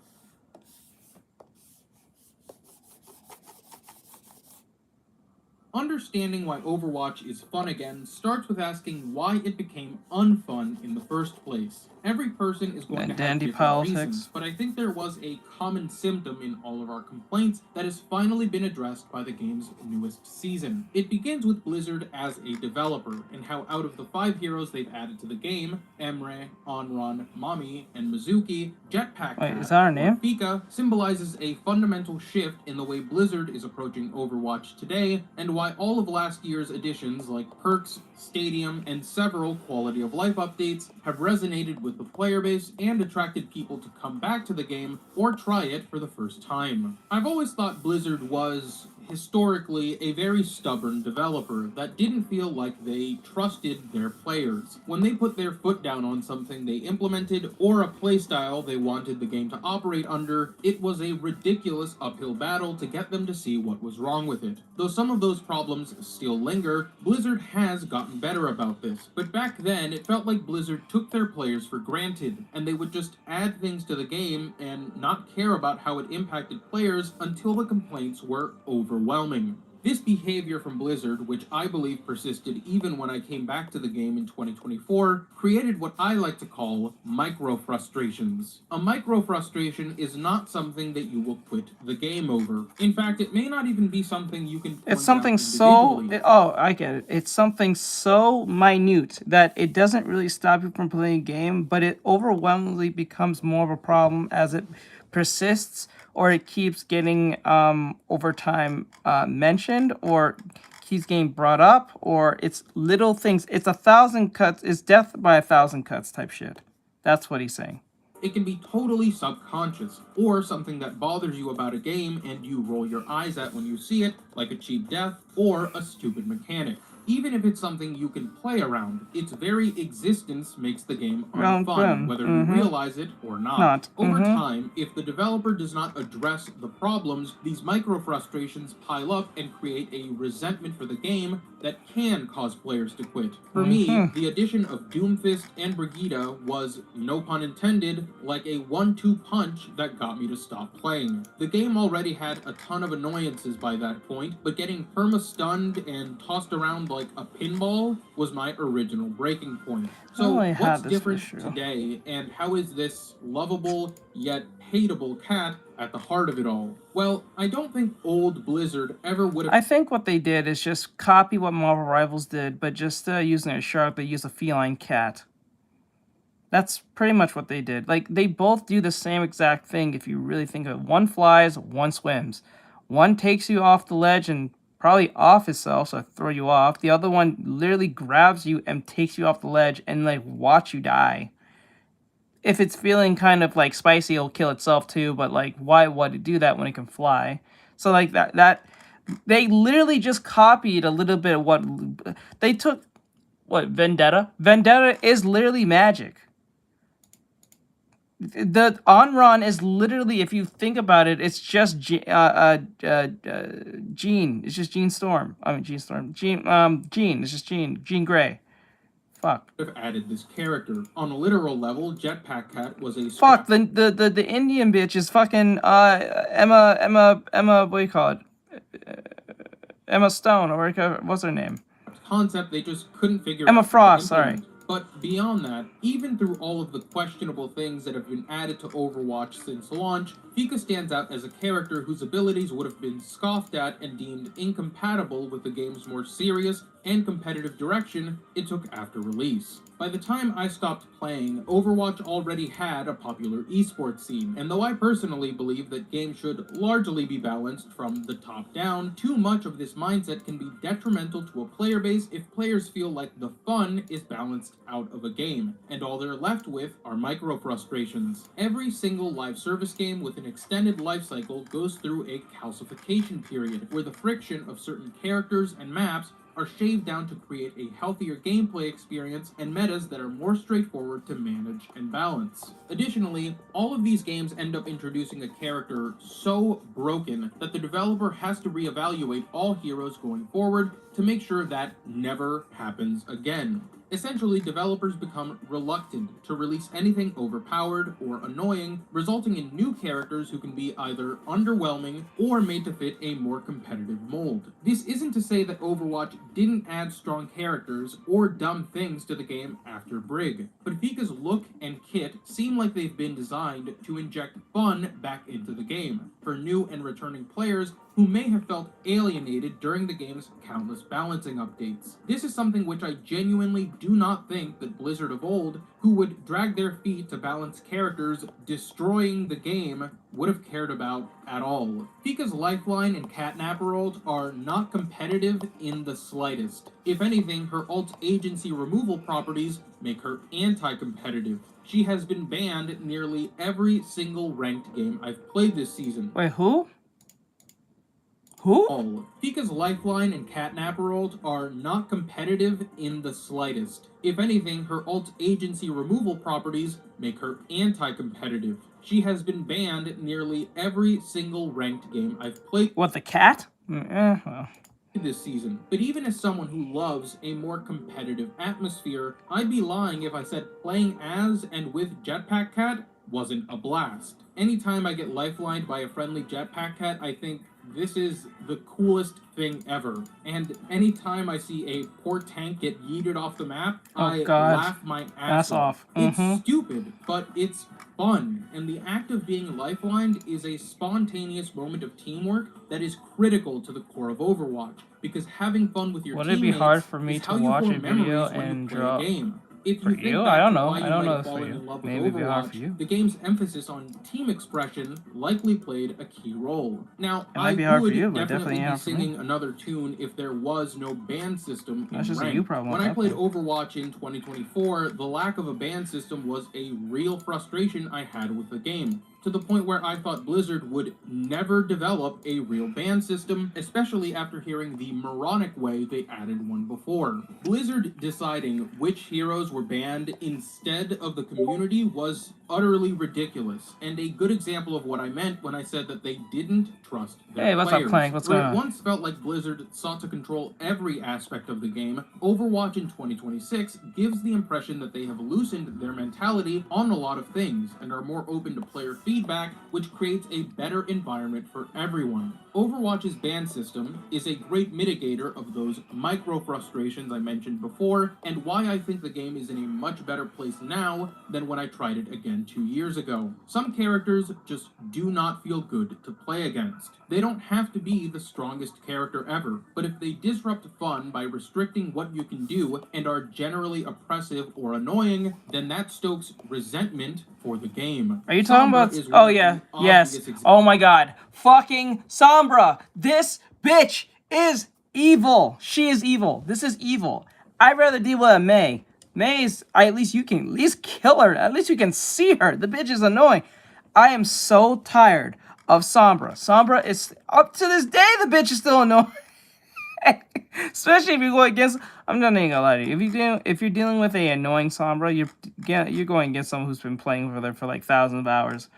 Understanding why Overwatch is fun again starts with asking why it became unfun in the first place. Every person is going to have different reasons, but I think there was a common symptom in all of our complaints that has finally been addressed by the game's newest season. It begins with Blizzard as a developer, and how out of the 5 heroes they've added to the game, Emre, Onrun, Mami, and Mizuki, Jetpack Cat, is that her name? Fika, symbolizes a fundamental shift in the way Blizzard is approaching Overwatch today, and why all of last year's additions like Perks, Stadium, and several quality of life updates have resonated with the player base and attracted people to come back to the game or try it for the first time. I've always thought Blizzard was historically a very stubborn developer that didn't feel like they trusted their players. When they put their foot down on something they implemented or a playstyle they wanted the game to operate under, it was a ridiculous uphill battle to get them to see what was wrong with it. Though some of those problems still linger, Blizzard has gotten better about this. But back then, it felt like Blizzard took their players for granted, and they would just add things to the game and not care about how it impacted players until the complaints were overwhelming. This behavior from Blizzard, which I believe persisted even when I came back to the game in 2024, created what I like to call micro-frustrations. A micro-frustration is not something that you will quit the game over. In fact, it may not even be something you can point It's something so... I get it. It's something so minute that it doesn't really stop you from playing a game, but it overwhelmingly becomes more of a problem as it persists, or it keeps getting over time mentioned, or keeps getting brought up, or it's little things. It's 1,000 cuts. It's death by 1,000 cuts type shit. That's what he's saying. It can be totally subconscious, or something that bothers you about a game and you roll your eyes at when you see it, like a cheap death or a stupid mechanic. Even if it's something you can play around, its very existence makes the game unfun, whether you realize it or not. Over time, if the developer does not address the problems, these micro-frustrations pile up and create a resentment for the game that can cause players to quit. For me, the addition of Doomfist and Brigitte was, no pun intended, like a 1-2 punch that got me to stop playing. The game already had a ton of annoyances by that point, but getting perma-stunned and tossed around like a pinball was my original breaking point. So what's different today, and how is this lovable yet hateable cat at the heart of it all? Well, I don't think old Blizzard ever would have... I think what they did is just copy what Marvel Rivals did, but just using a shark, they use a feline cat. That's pretty much what they did. Like, they both do the same exact thing if you really think of it. One flies, one swims. One takes you off the ledge and probably off itself, so throw you off. The other one literally grabs you and takes you off the ledge and, like, watch you die. If it's feeling kind of, like, spicy, it'll kill itself, too. But, like, why would it do that when it can fly? So, like, that they literally just copied a little bit of what... They took... What, Vendetta? Vendetta is literally magic. The on-run is literally, if you think about it, it's just Jean. It's just Jean Storm. I mean, Jean Storm. Jean. It's just Jean. Jean Grey. Fuck. Have added this character. On a literal level, Jetpack Cat was a... Fuck, the Indian bitch is fucking, Emma, what do you call it? Emma Stone, or what's her name? Concept they just couldn't figure out. Emma Frost, sorry. But beyond that, even through all of the questionable things that have been added to Overwatch since launch, Fika stands out as a character whose abilities would have been scoffed at and deemed incompatible with the game's more serious, and competitive direction it took after release. By the time I stopped playing, Overwatch already had a popular esports scene, and though I personally believe that games should largely be balanced from the top down, too much of this mindset can be detrimental to a player base if players feel like the fun is balanced out of a game, and all they're left with are micro frustrations. Every single live service game with an extended life cycle goes through a calcification period, where the friction of certain characters and maps are shaved down to create a healthier gameplay experience and metas that are more straightforward to manage and balance. Additionally, all of these games end up introducing a character so broken that the developer has to reevaluate all heroes going forward to make sure that never happens again. Essentially, developers become reluctant to release anything overpowered or annoying, resulting in new characters who can be either underwhelming or made to fit a more competitive mold. This isn't to say that Overwatch didn't add strong characters or dumb things to the game after Brig, but Fika's look and kit seem like they've been designed to inject fun back into the game for new and returning players who may have felt alienated during the game's countless balancing updates. This is something which I genuinely do not think that Blizzard of old, who would drag their feet to balance characters destroying the game, would have cared about at all. Fika's Lifeline and Catnap ult are not competitive in the slightest. If anything, her ult's agency removal properties make her anti-competitive. She has been banned nearly every single ranked game I've played this season. Wait, who? Who? All. Fika's Lifeline and Catnap ult are not competitive in the slightest. If anything, her ult's agency removal properties make her anti-competitive. She has been banned nearly every single ranked game I've played. What, the cat? Well. This season. But even as someone who loves a more competitive atmosphere, I'd be lying if I said playing as and with Jetpack Cat wasn't a blast. Anytime I get lifelined by a friendly Jetpack Cat, I think this is the coolest thing ever. And anytime I see a poor tank get yeeted off the map, I laugh my ass off. It's stupid, but it's fun. And the act of being lifelined is a spontaneous moment of teamwork that is critical to the core of Overwatch. Because having fun with your teammates would it be hard for me to watch a video and draw? If for you? I don't know. I don't know this for you. Maybe it'd be hard for you. The game's emphasis on team expression likely played a key role. Now, it might be hard for you, but definitely be singing another tune if there was no ban system in just rank. a you problem. When I played Overwatch in 2024, the lack of a ban system was a real frustration I had with the game, to the point where I thought Blizzard would never develop a real ban system, especially after hearing the moronic way they added one before. Blizzard deciding which heroes were banned instead of the community was utterly ridiculous, and a good example of what I meant when I said that they didn't trust their players. Hey, what's up, Clank? What's going on? It once felt like Blizzard sought to control every aspect of the game, Overwatch in 2026 gives the impression that they have loosened their mentality on a lot of things, and are more open to player feedback, which creates a better environment for everyone. Overwatch's ban system is a great mitigator of those micro frustrations I mentioned before, and why I think the game is in a much better place now than when I tried it again 2 years ago. Some characters just do not feel good to play against. They don't have to be the strongest character ever, but if they disrupt fun by restricting what you can do and are generally oppressive or annoying, then that stokes resentment for the game. Are you talking about? Oh yeah, yes. Oh my god, fucking Sombra! This bitch is evil. She is evil. This is evil. I'd rather deal with a Mei. Mei's, at least you can kill her. At least you can see her. The bitch is annoying. I am so tired of Sombra. Sombra is, up to this day, the bitch is still annoying. Especially if you go against, I'm not even gonna lie to you. If you're dealing with a annoying Sombra, you're going against someone who's been playing with her for like thousands of hours.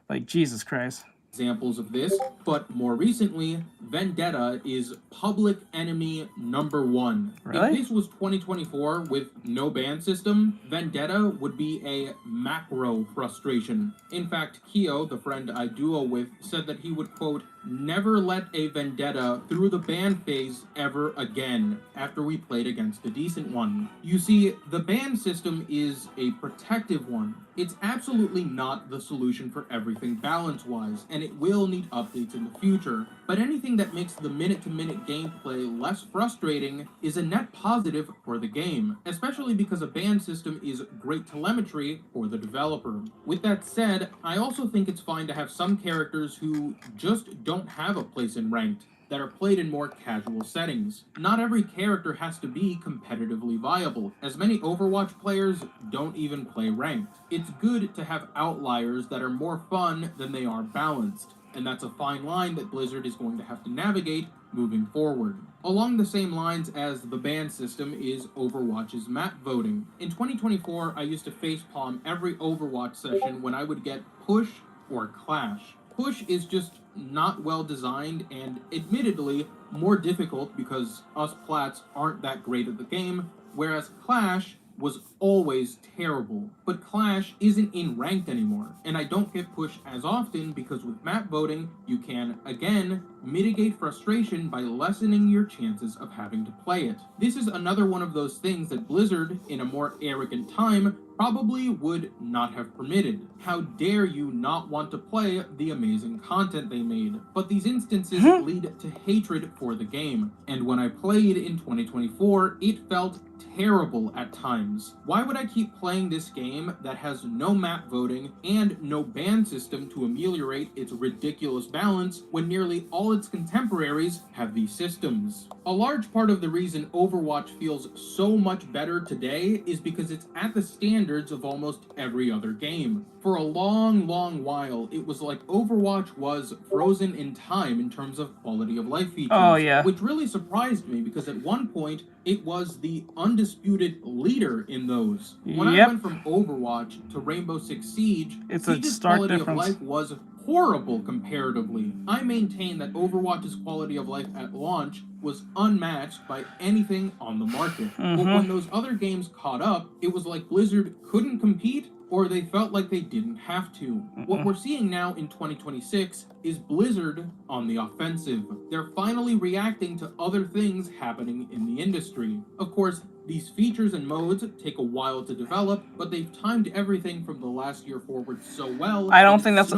Like, Jesus Christ. Examples of this, but more recently, Vendetta is public enemy #1. Really? If this was 2024 with no ban system, Vendetta would be a macro frustration. In fact, Keo, the friend I duo with, said that he would, quote, never let a vendetta through the ban phase ever again after we played against a decent one. You see, the ban system is a protective one. It's absolutely not the solution for everything balance-wise, and it will need updates in the future. But anything that makes the minute-to-minute gameplay less frustrating is a net positive for the game, especially because a ban system is great telemetry for the developer. With that said, I also think it's fine to have some characters who just don't have a place in ranked, that are played in more casual settings. Not every character has to be competitively viable, as many Overwatch players don't even play ranked. It's good to have outliers that are more fun than they are balanced, and that's a fine line that Blizzard is going to have to navigate moving forward. Along the same lines as the ban system is Overwatch's map voting. In 2024, I used to facepalm every Overwatch session when I would get push or clash. Push is just not well designed and admittedly more difficult because us plats aren't that great at the game, whereas clash was always terrible. But clash isn't in ranked anymore, and I don't get push as often because with map voting, you can, again, mitigate frustration by lessening your chances of having to play it. This is another one of those things that Blizzard, in a more arrogant time, probably would not have permitted. How dare you not want to play the amazing content they made? But these instances lead to hatred for the game, and when I played in 2024, it felt terrible at times. Why would I keep playing this game that has no map voting and no ban system to ameliorate its ridiculous balance when nearly all its contemporaries have these systems? A large part of the reason Overwatch feels so much better today is because it's at the standards of almost every other game. For a long while, it was like Overwatch was frozen in time in terms of quality of life features, which really surprised me because at one point, it was the undisputed leader in those. When I went from Overwatch to Rainbow Six Siege, Siege's quality of life was horrible comparatively. I maintain that Overwatch's quality of life at launch was unmatched by anything on the market. But when those other games caught up, it was like Blizzard couldn't compete or they felt like they didn't have to. What we're seeing now in 2026 is Blizzard on the offensive. They're finally reacting to other things happening in the industry. Of course, these features and modes take a while to develop, but they've timed everything from the last year forward so well. I don't think that's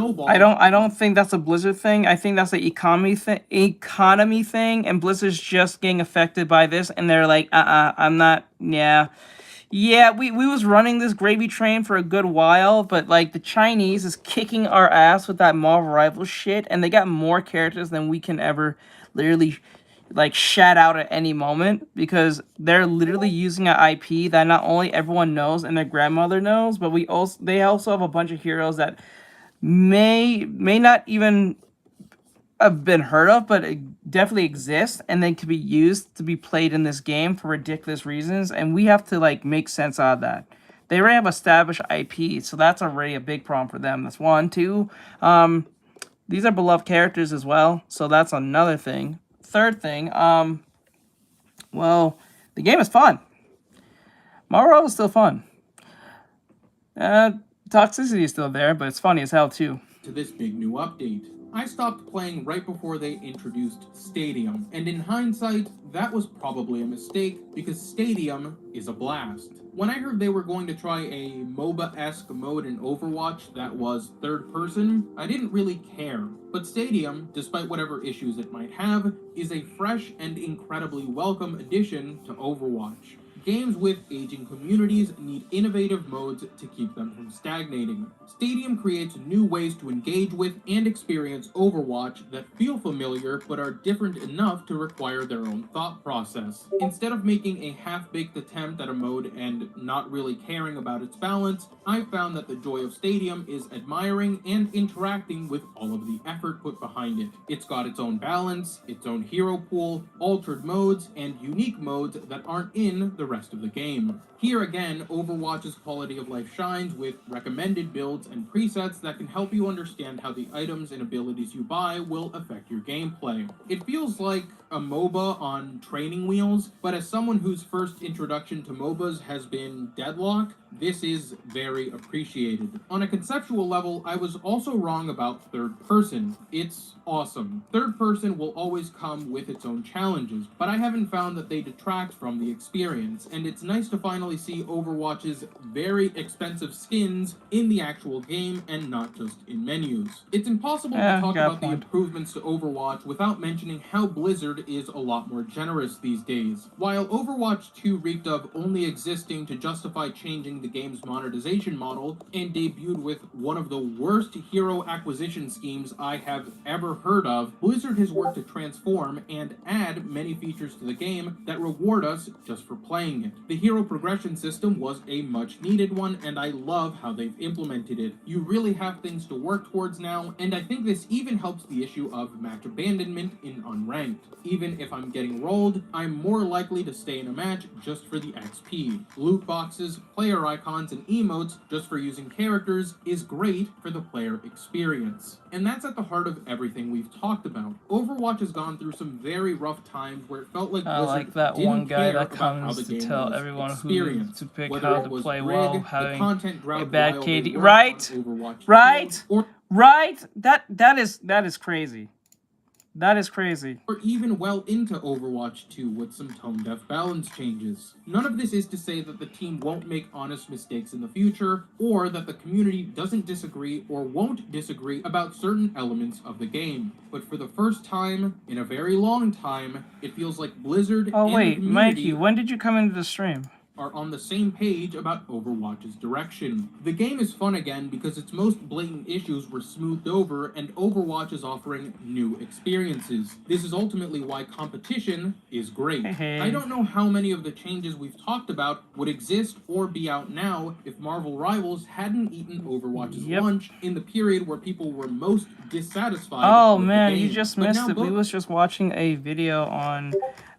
a Blizzard thing. I think that's an economy thing, and Blizzard's just getting affected by this, and they're like, I'm not. Yeah, we was running this gravy train for a good while, but like the Chinese is kicking our ass with that Marvel Rivals shit, and they got more characters than we can ever literally like shout out at any moment because they're literally using an IP that not only everyone knows and their grandmother knows, but they also have a bunch of heroes that may not even have been heard of, but it definitely exists, and they can be used to be played in this game for ridiculous reasons, and we have to like make sense out of that. They already have established IP, so that's already a big problem for them. That's one. Two, these are beloved characters as well, so that's another thing. Third thing, well, the game is fun. Marvel is still fun. Toxicity is still there, but it's funny as hell too. To this big new update. I stopped playing right before they introduced Stadium, and in hindsight, that was probably a mistake because Stadium is a blast. When I heard they were going to try a MOBA-esque mode in Overwatch that was third person, I didn't really care. But Stadium, despite whatever issues it might have, is a fresh and incredibly welcome addition to Overwatch. Games with aging communities need innovative modes to keep them from stagnating. Stadium creates new ways to engage with and experience Overwatch that feel familiar but are different enough to require their own thought process. Instead of making a half-baked attempt at a mode and not really caring about its balance, I found that the joy of Stadium is admiring and interacting with all of the effort put behind it. It's got its own balance, its own hero pool, altered modes, and unique modes that aren't in the rest rest of the game. Here again, Overwatch's quality of life shines with recommended builds and presets that can help you understand how the items and abilities you buy will affect your gameplay. It feels like a MOBA on training wheels, but as someone whose first introduction to MOBAs has been Deadlock, this is very appreciated. On a conceptual level, I was also wrong about third person. It's awesome. Third person will always come with its own challenges, but I haven't found that they detract from the experience, and it's nice to finally see Overwatch's very expensive skins in the actual game and not just in menus. It's impossible to talk about the improvements to Overwatch without mentioning how Blizzard is a lot more generous these days. While Overwatch 2 reeked of only existing to justify changing the game's monetization model and debuted with one of the worst hero acquisition schemes I have ever heard of, Blizzard has worked to transform and add many features to the game that reward us just for playing it. The hero progression system was a much needed one, and I love how they've implemented it. You really have things to work towards now, and I think this even helps the issue of match abandonment in unranked. Even if I'm getting rolled, I'm more likely to stay in a match just for the XP. Loot boxes, player icons, and emotes just for using characters is great for the player experience. And that's at the heart of everything we've talked about. Overwatch has gone through some very rough times where it felt like Blizzard that didn't one guy care that about how comes the to game tell was everyone who experienced. to pick Whether how it to was play rig, well, the having content a dropped bad while they KD. worked Right, on Overwatch 2, right, or right. That is crazy. That is crazy. Or even well into Overwatch 2 with some tone-deaf balance changes. None of this is to say that the team won't make honest mistakes in the future, or that the community doesn't disagree or won't disagree about certain elements of the game. But for the first time, in a very long time, it feels like Blizzard Oh and wait, the community Mikey, when did you come into the stream? are on the same page about Overwatch's direction. The game is fun again because its most blatant issues were smoothed over and Overwatch is offering new experiences. This is ultimately why competition is great. I don't know how many of the changes we've talked about would exist or be out now if Marvel Rivals hadn't eaten Overwatch's lunch in the period where people were most dissatisfied with the game. You just missed it. We was just watching a video on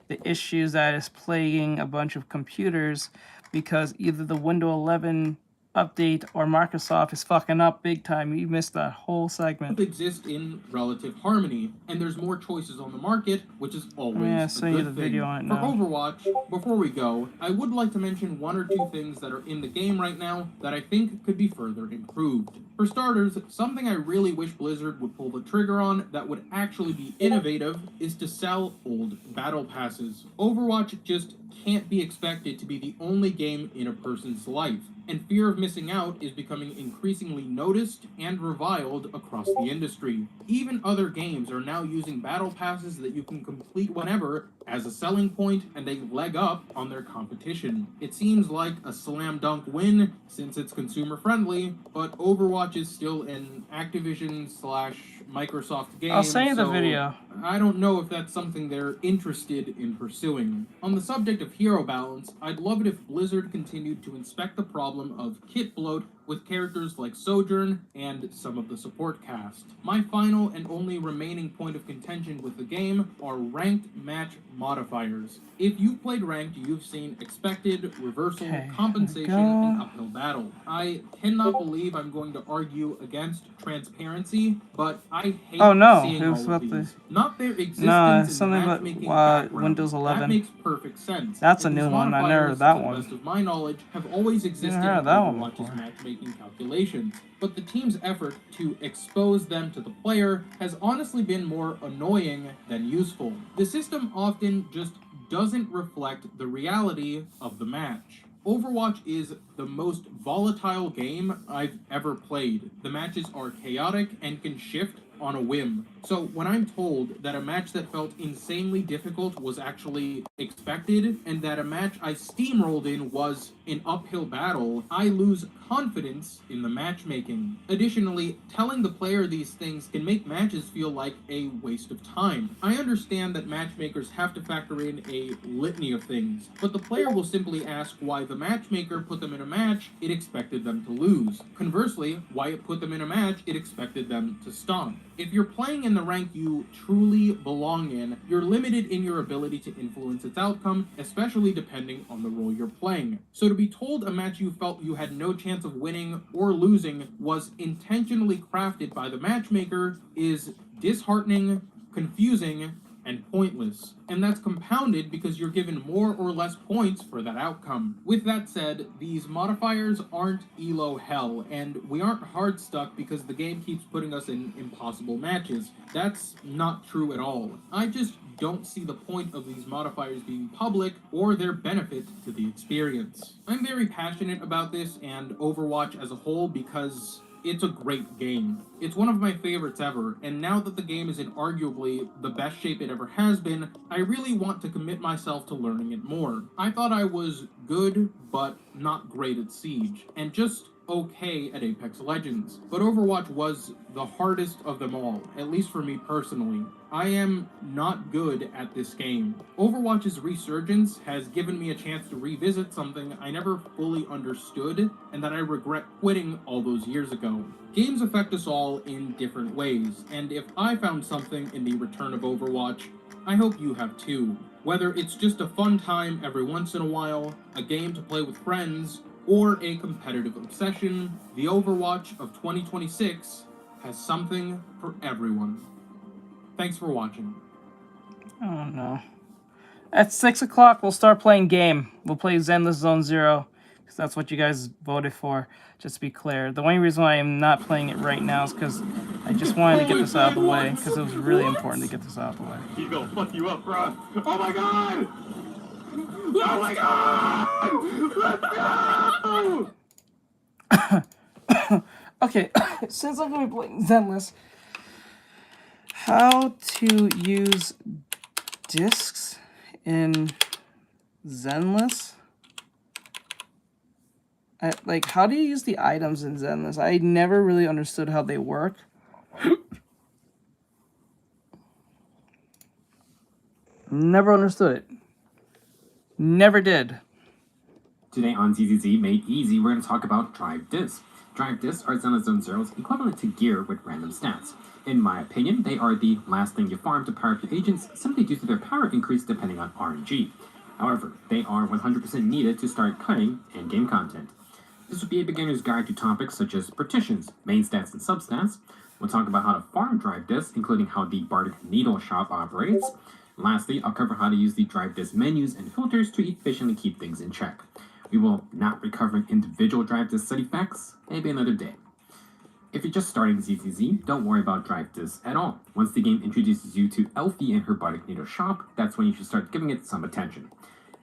the issues that is plaguing a bunch of computers because either the Windows 11 update or Microsoft is fucking up big time. You missed that whole segment. Exist in relative harmony, and there's more choices on the market, which is always a good thing. For Overwatch, before we go, I would like to mention one or two things that are in the game right now that I think could be further improved. For starters, something I really wish Blizzard would pull the trigger on that would actually be innovative is to sell old battle passes. Overwatch just can't be expected to be the only game in a person's life, and fear of missing out is becoming increasingly noticed and reviled across the industry. Even other games are now using battle passes that you can complete whenever as a selling point and a leg up on their competition. It seems like a slam dunk win since it's consumer friendly, but Overwatch is still an Activision/Microsoft game. I'll send you the video. I don't know if that's something they're interested in pursuing. On the subject of hero balance, I'd love it if Blizzard continued to inspect the problem of kit bloat with characters like Sojourn and some of the support cast. My final and only remaining point of contention with the game are ranked match modifiers. If you've played ranked, you've seen expected, reversal, compensation, and uphill battle. I cannot believe I'm going to argue against transparency, but I hate seeing all of these. Not their existence in the matchmaking background. Windows 11. That makes perfect sense. That's a new one. I never heard that one. To the best of my knowledge, have always existed in Overwatch's matchmaking calculations, but the team's effort to expose them to the player has honestly been more annoying than useful. The system often just doesn't reflect the reality of the match. Overwatch is the most volatile game I've ever played. The matches are chaotic and can shift on a whim. So when I'm told that a match that felt insanely difficult was actually expected, and that a match I steamrolled in was an uphill battle, I lose confidence in the matchmaking. Additionally, telling the player these things can make matches feel like a waste of time. I understand that matchmakers have to factor in a litany of things, but the player will simply ask why the matchmaker put them in a match it expected them to lose. Conversely, why it put them in a match it expected them to stomp. If you're playing in the rank you truly belong in, you're limited in your ability to influence its outcome, especially depending on the role you're playing. So to be told a match you felt you had no chance of winning or losing was intentionally crafted by the matchmaker is disheartening, confusing, and pointless. And that's compounded because you're given more or less points for that outcome. With that said, these modifiers aren't ELO hell, and we aren't hard stuck because the game keeps putting us in impossible matches. That's not true at all. I just don't see the point of these modifiers being public or their benefit to the experience. I'm very passionate about this and Overwatch as a whole because it's a great game. It's one of my favorites ever, and now that the game is in arguably the best shape it ever has been, I really want to commit myself to learning it more. I thought I was good, but not great at Siege, and just okay at Apex Legends. But Overwatch was the hardest of them all, at least for me personally. I am not good at this game. Overwatch's resurgence has given me a chance to revisit something I never fully understood and that I regret quitting all those years ago. Games affect us all in different ways, and if I found something in the return of Overwatch, I hope you have too. Whether it's just a fun time every once in a while, a game to play with friends, or a competitive obsession, the Overwatch of 2026 has something for everyone. Thanks for watching. Oh no. At 6 o'clock, we'll start playing game. We'll play Zenless Zone Zero, because that's what you guys voted for, just to be clear. The only reason why I'm not playing it right now is because I just wanted to get this out of the way, because it was really important to get this out of the way. He's gonna fuck you up, bro. Oh my god! Oh my god! Let's go! Okay, since I'm going to be playing Zenless, how to use discs in Zenless? Like, how do you use the items in Zenless? I never really understood how they work. Never understood it. Never did. Today on ZZZ Made Easy, we're going to talk about drive discs. Drive discs are Zenless Zone Zero's equivalent to gear with random stats. In my opinion, they are the last thing you farm to power up your agents simply due to their power increase depending on RNG. However, they are 100% needed to start cutting in-game content. This will be a beginner's guide to topics such as partitions, main stats, and substats. We'll talk about how to farm drive discs, including how the Bardic Needle Shop operates. Lastly, I'll cover how to use the drive disk menus and filters to efficiently keep things in check. We will not be covering individual drive disk set effects, maybe another day. If you're just starting ZZZ, don't worry about drive disks at all. Once the game introduces you to Elfie and her Bardic Needle Shop, that's when you should start giving it some attention.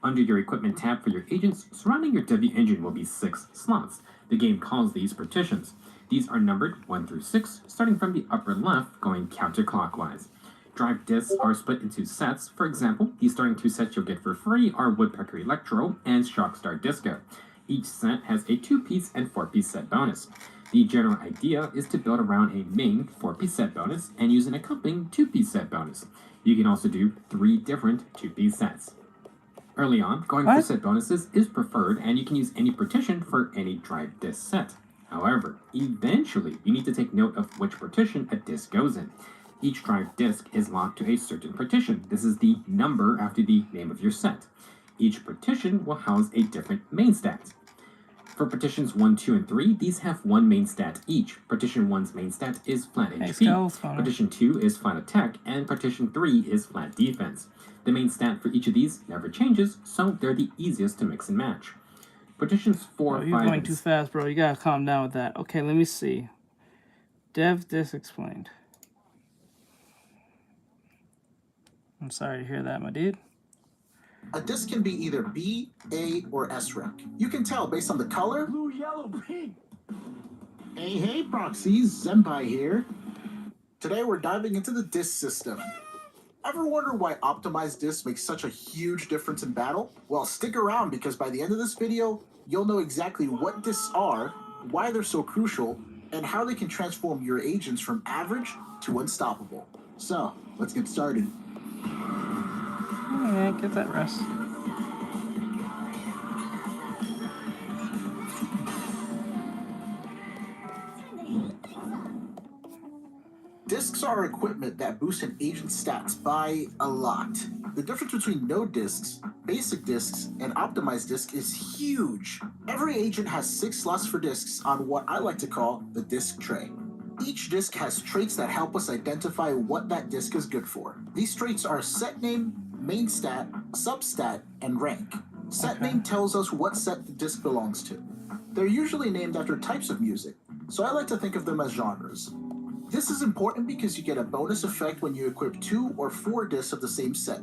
Under your equipment tab for your agents, surrounding your W engine will be 6 slots. The game calls these partitions. These are numbered 1 through 6, starting from the upper left, going counterclockwise. Drive discs are split into sets. For example, the starting 2 sets you'll get for free are Woodpecker Electro and Shockstar Disco. Each set has a 2-piece and 4-piece set bonus. The general idea is to build around a main 4-piece set bonus and use an accompanying 2-piece set bonus. You can also do 3 different 2-piece sets. Early on, going for set bonuses is preferred, and you can use any partition for any drive disc set. However, eventually, you need to take note of which partition a disc goes in. Each drive disc is locked to a certain partition. This is the number after the name of your set. Each partition will house a different main stat. For partitions 1, 2, and 3, these have one main stat each. Partition 1's main stat is flat HP, Partition 2 is flat attack, and Partition 3 is flat defense. The main stat for each of these never changes, so they're the easiest to mix and match. Partitions 4, 5, you're going too fast, bro. You gotta calm down with that. Okay, let me see. Dev Disc explained. I'm sorry to hear that, my dude. A disc can be either B, A, or S rank. You can tell based on the color. Blue, yellow, pink. Hey, proxies, Senpai here. Today we're diving into the disc system. Ever wonder why optimized discs make such a huge difference in battle? Well, stick around because by the end of this video, you'll know exactly what discs are, why they're so crucial, and how they can transform your agents from average to unstoppable. So, let's get started. Yeah, get that rest. Discs are equipment that boost an agent's stats by a lot. The difference between no discs, basic discs, and optimized disc is huge. Every agent has 6 slots for discs on what I like to call the disc tray. Each disc has traits that help us identify what that disc is good for. These traits are set name, main stat, substat, and rank. Set name tells us what set the disc belongs to. They're usually named after types of music, so I like to think of them as genres. This is important because you get a bonus effect when you equip 2 or 4 discs of the same set.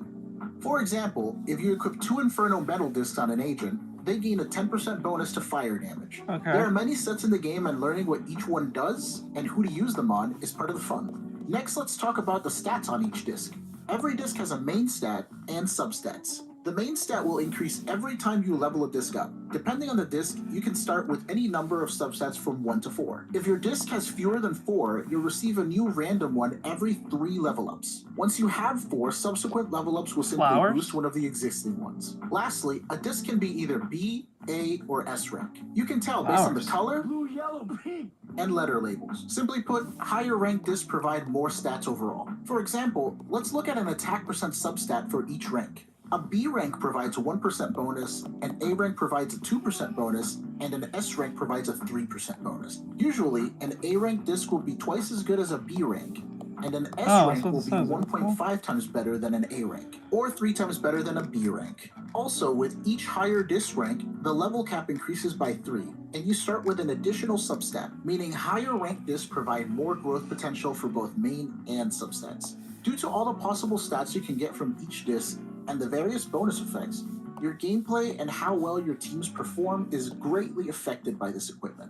For example, if you equip 2 Inferno Metal discs on an agent, they gain a 10% bonus to fire damage. There are many sets in the game, and learning what each one does and who to use them on is part of the fun. Next, let's talk about the stats on each disc. Every disc has a main stat and substats. The main stat will increase every time you level a disc up. Depending on the disc, you can start with any number of substats from 1 to 4. If your disc has fewer than 4, you'll receive a new random one every 3 level ups. Once you have 4, subsequent level ups will simply boost one of the existing ones. Lastly, a disc can be either B, A, or S rank. You can tell based on the color, blue, yellow, green, and letter labels. Simply put, higher rank discs provide more stats overall. For example, let's look at an attack percent substat for each rank. A B rank provides a 1% bonus, an A rank provides a 2% bonus, and an S rank provides a 3% bonus. Usually, an A rank disc will be twice as good as a B rank, and an S rank will be 1.5 times better than an A rank, or 3 times better than a B rank. Also, with each higher disc rank, the level cap increases by 3, and you start with an additional substat, meaning higher rank discs provide more growth potential for both main and substats. Due to all the possible stats you can get from each disc, and the various bonus effects, your gameplay and how well your teams perform is greatly affected by this equipment.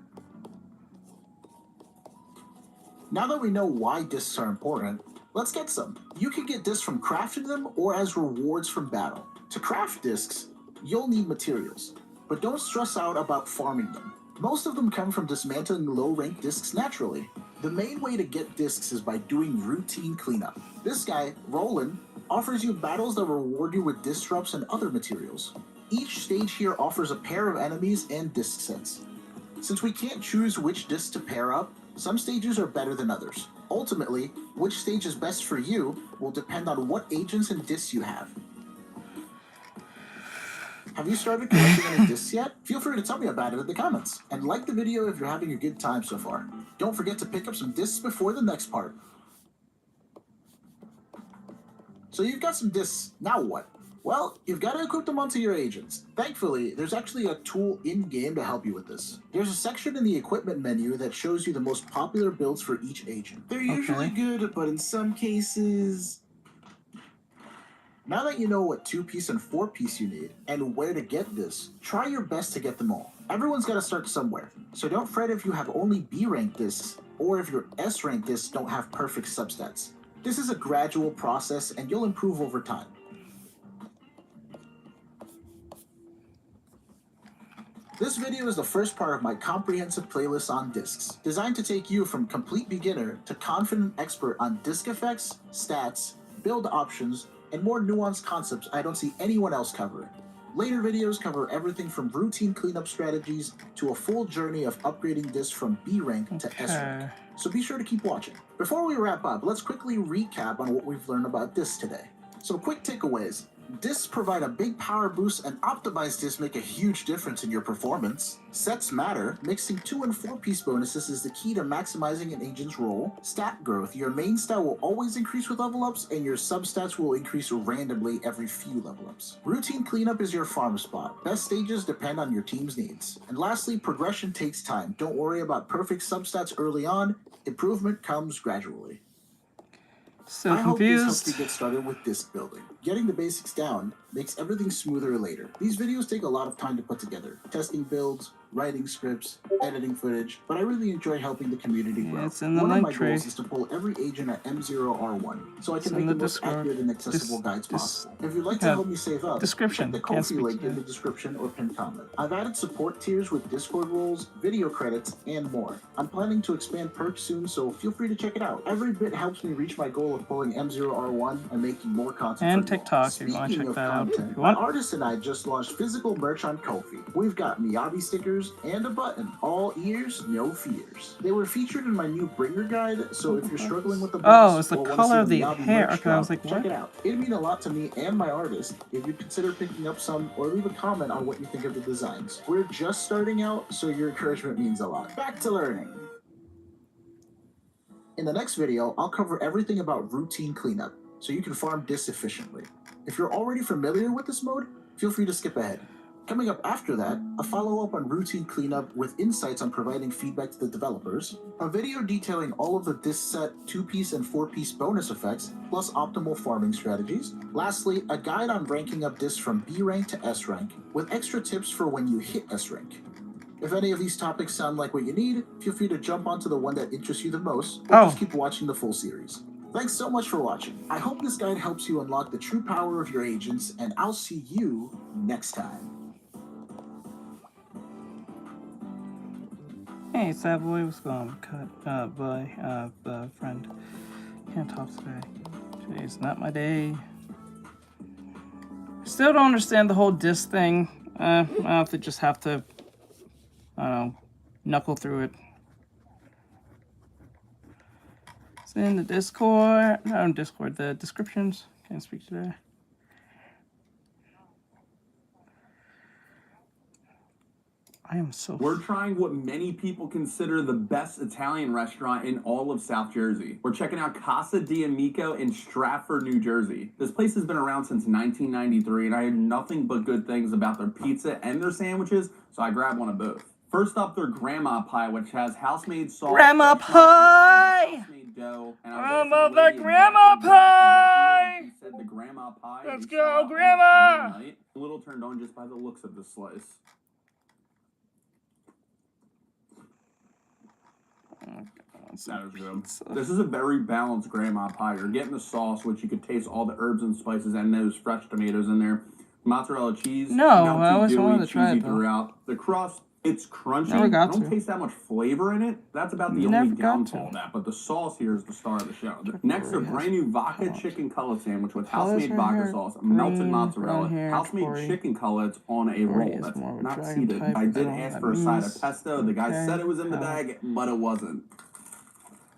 Now that we know why discs are important, let's get some. You can get discs from crafting them or as rewards from battle. To craft discs, you'll need materials, but don't stress out about farming them. Most of them come from dismantling low-rank discs naturally. The main way to get discs is by doing routine cleanup. This guy, Roland, offers you battles that reward you with disc drops and other materials. Each stage here offers a pair of enemies and disc sets. Since we can't choose which disc to pair up, some stages are better than others. Ultimately, which stage is best for you will depend on what agents and discs you have. Have you started collecting any discs yet? Feel free to tell me about it in the comments. And like the video if you're having a good time so far. Don't forget to pick up some discs before the next part. So you've got some discs, now what? Well, you've got to equip them onto your agents. Thankfully, there's actually a tool in-game to help you with this. There's a section in the equipment menu that shows you the most popular builds for each agent. They're usually good, but in some cases... Now that you know what 2-piece and 4-piece you need, and where to get this, try your best to get them all. Everyone's got to start somewhere, so don't fret if you have only B-rank discs, or if your S-rank discs don't have perfect substats. This is a gradual process, and you'll improve over time. This video is the first part of my comprehensive playlist on discs, designed to take you from complete beginner to confident expert on disc effects, stats, build options, and more nuanced concepts I don't see anyone else covering. Later videos cover everything from routine cleanup strategies to a full journey of upgrading discs from B rank to S rank. So be sure to keep watching. Before we wrap up, let's quickly recap on what we've learned about discs today. Some quick takeaways. Discs provide a big power boost, and optimized discs make a huge difference in your performance. Sets matter. Mixing 2 and 4-piece bonuses is the key to maximizing an agent's role. Stat growth. Your main stat will always increase with level ups, and your substats will increase randomly every few level ups. Routine cleanup is your farm spot. Best stages depend on your team's needs. And lastly, progression takes time. Don't worry about perfect substats early on. Improvement comes gradually. So I hope this helps confused. you get started with disc building. Getting the basics down makes everything smoother later. These videos take a lot of time to put together. Testing builds, writing scripts, editing footage, but I really enjoy helping the community grow. It's in the One of link my tree. goals is to pull every agent at M0R1 so I can make the most accurate and accessible guides possible. If you'd like to help me save up, check the KOFI link in the description or pinned comment. I've added support tiers with Discord roles, video credits, and more. I'm planning to expand perks soon, so feel free to check it out. Every bit helps me reach my goal of pulling M0R1 and making more content. And TikTok, if you want to check that out. My artist and I just launched physical merch on KOFI. We've got Miyabi stickers and a button. All ears, no fears. They were featured in my new Bringer guide, so if you're struggling with the boss, it's the or color of the Miyabi hair. merch Okay, I was drop, like, check what? it out. It'd mean a lot to me and my artist if you consider picking up some or leave a comment on what you think of the designs. We're just starting out, so your encouragement means a lot. Back to learning. In the next video, I'll cover everything about routine cleanup, so you can farm discs efficiently. If you're already familiar with this mode, feel free to skip ahead. Coming up after that, a follow-up on routine cleanup with insights on providing feedback to the developers, a video detailing all of the disc set 2-piece and 4-piece bonus effects, plus optimal farming strategies. Lastly, a guide on ranking up discs from B rank to S rank, with extra tips for when you hit S rank. If any of these topics sound like what you need, feel free to jump onto the one that interests you the most, or just keep watching the full series. Thanks so much for watching. I hope this guide helps you unlock the true power of your agents, and I'll see you next time. Hey, sad boy, what's going on? Cut by friend. Can't talk today. Today's not my day. Still don't understand the whole disc thing. I'll have to just have to, I don't know, knuckle through it. It's in the Discord. No, Discord, the descriptions. Can't speak today. I am so... We're trying what many people consider the best Italian restaurant in all of South Jersey. We're checking out Casa di Amico in Stratford, New Jersey. This place has been around since 1993, and I heard nothing but good things about their pizza and their sandwiches, so I grabbed one of both. First up, their grandma pie, which has house-made sauce, grandma pie, house-made dough, and I love that grandma pie. She said the grandma pie. Let's go, grandma. A little turned on just by the looks of the slice. That is good. This is a very balanced grandma pie. You're getting the sauce, which you could taste all the herbs and spices and those fresh tomatoes in there. Mozzarella cheese. No, I always wanted to try it though. Throughout. The crust, it's crunchy. Never got I don't taste that much flavor in it. That's about the only downfall of that. But the sauce here is the star of the show. Next, a brand new vodka chicken cutlet sandwich with house-made vodka sauce, melted mozzarella, house-made chicken cutlets on a roll. That's not seeded. I did ask for a side of pesto. The guy said it was in the bag, but it wasn't.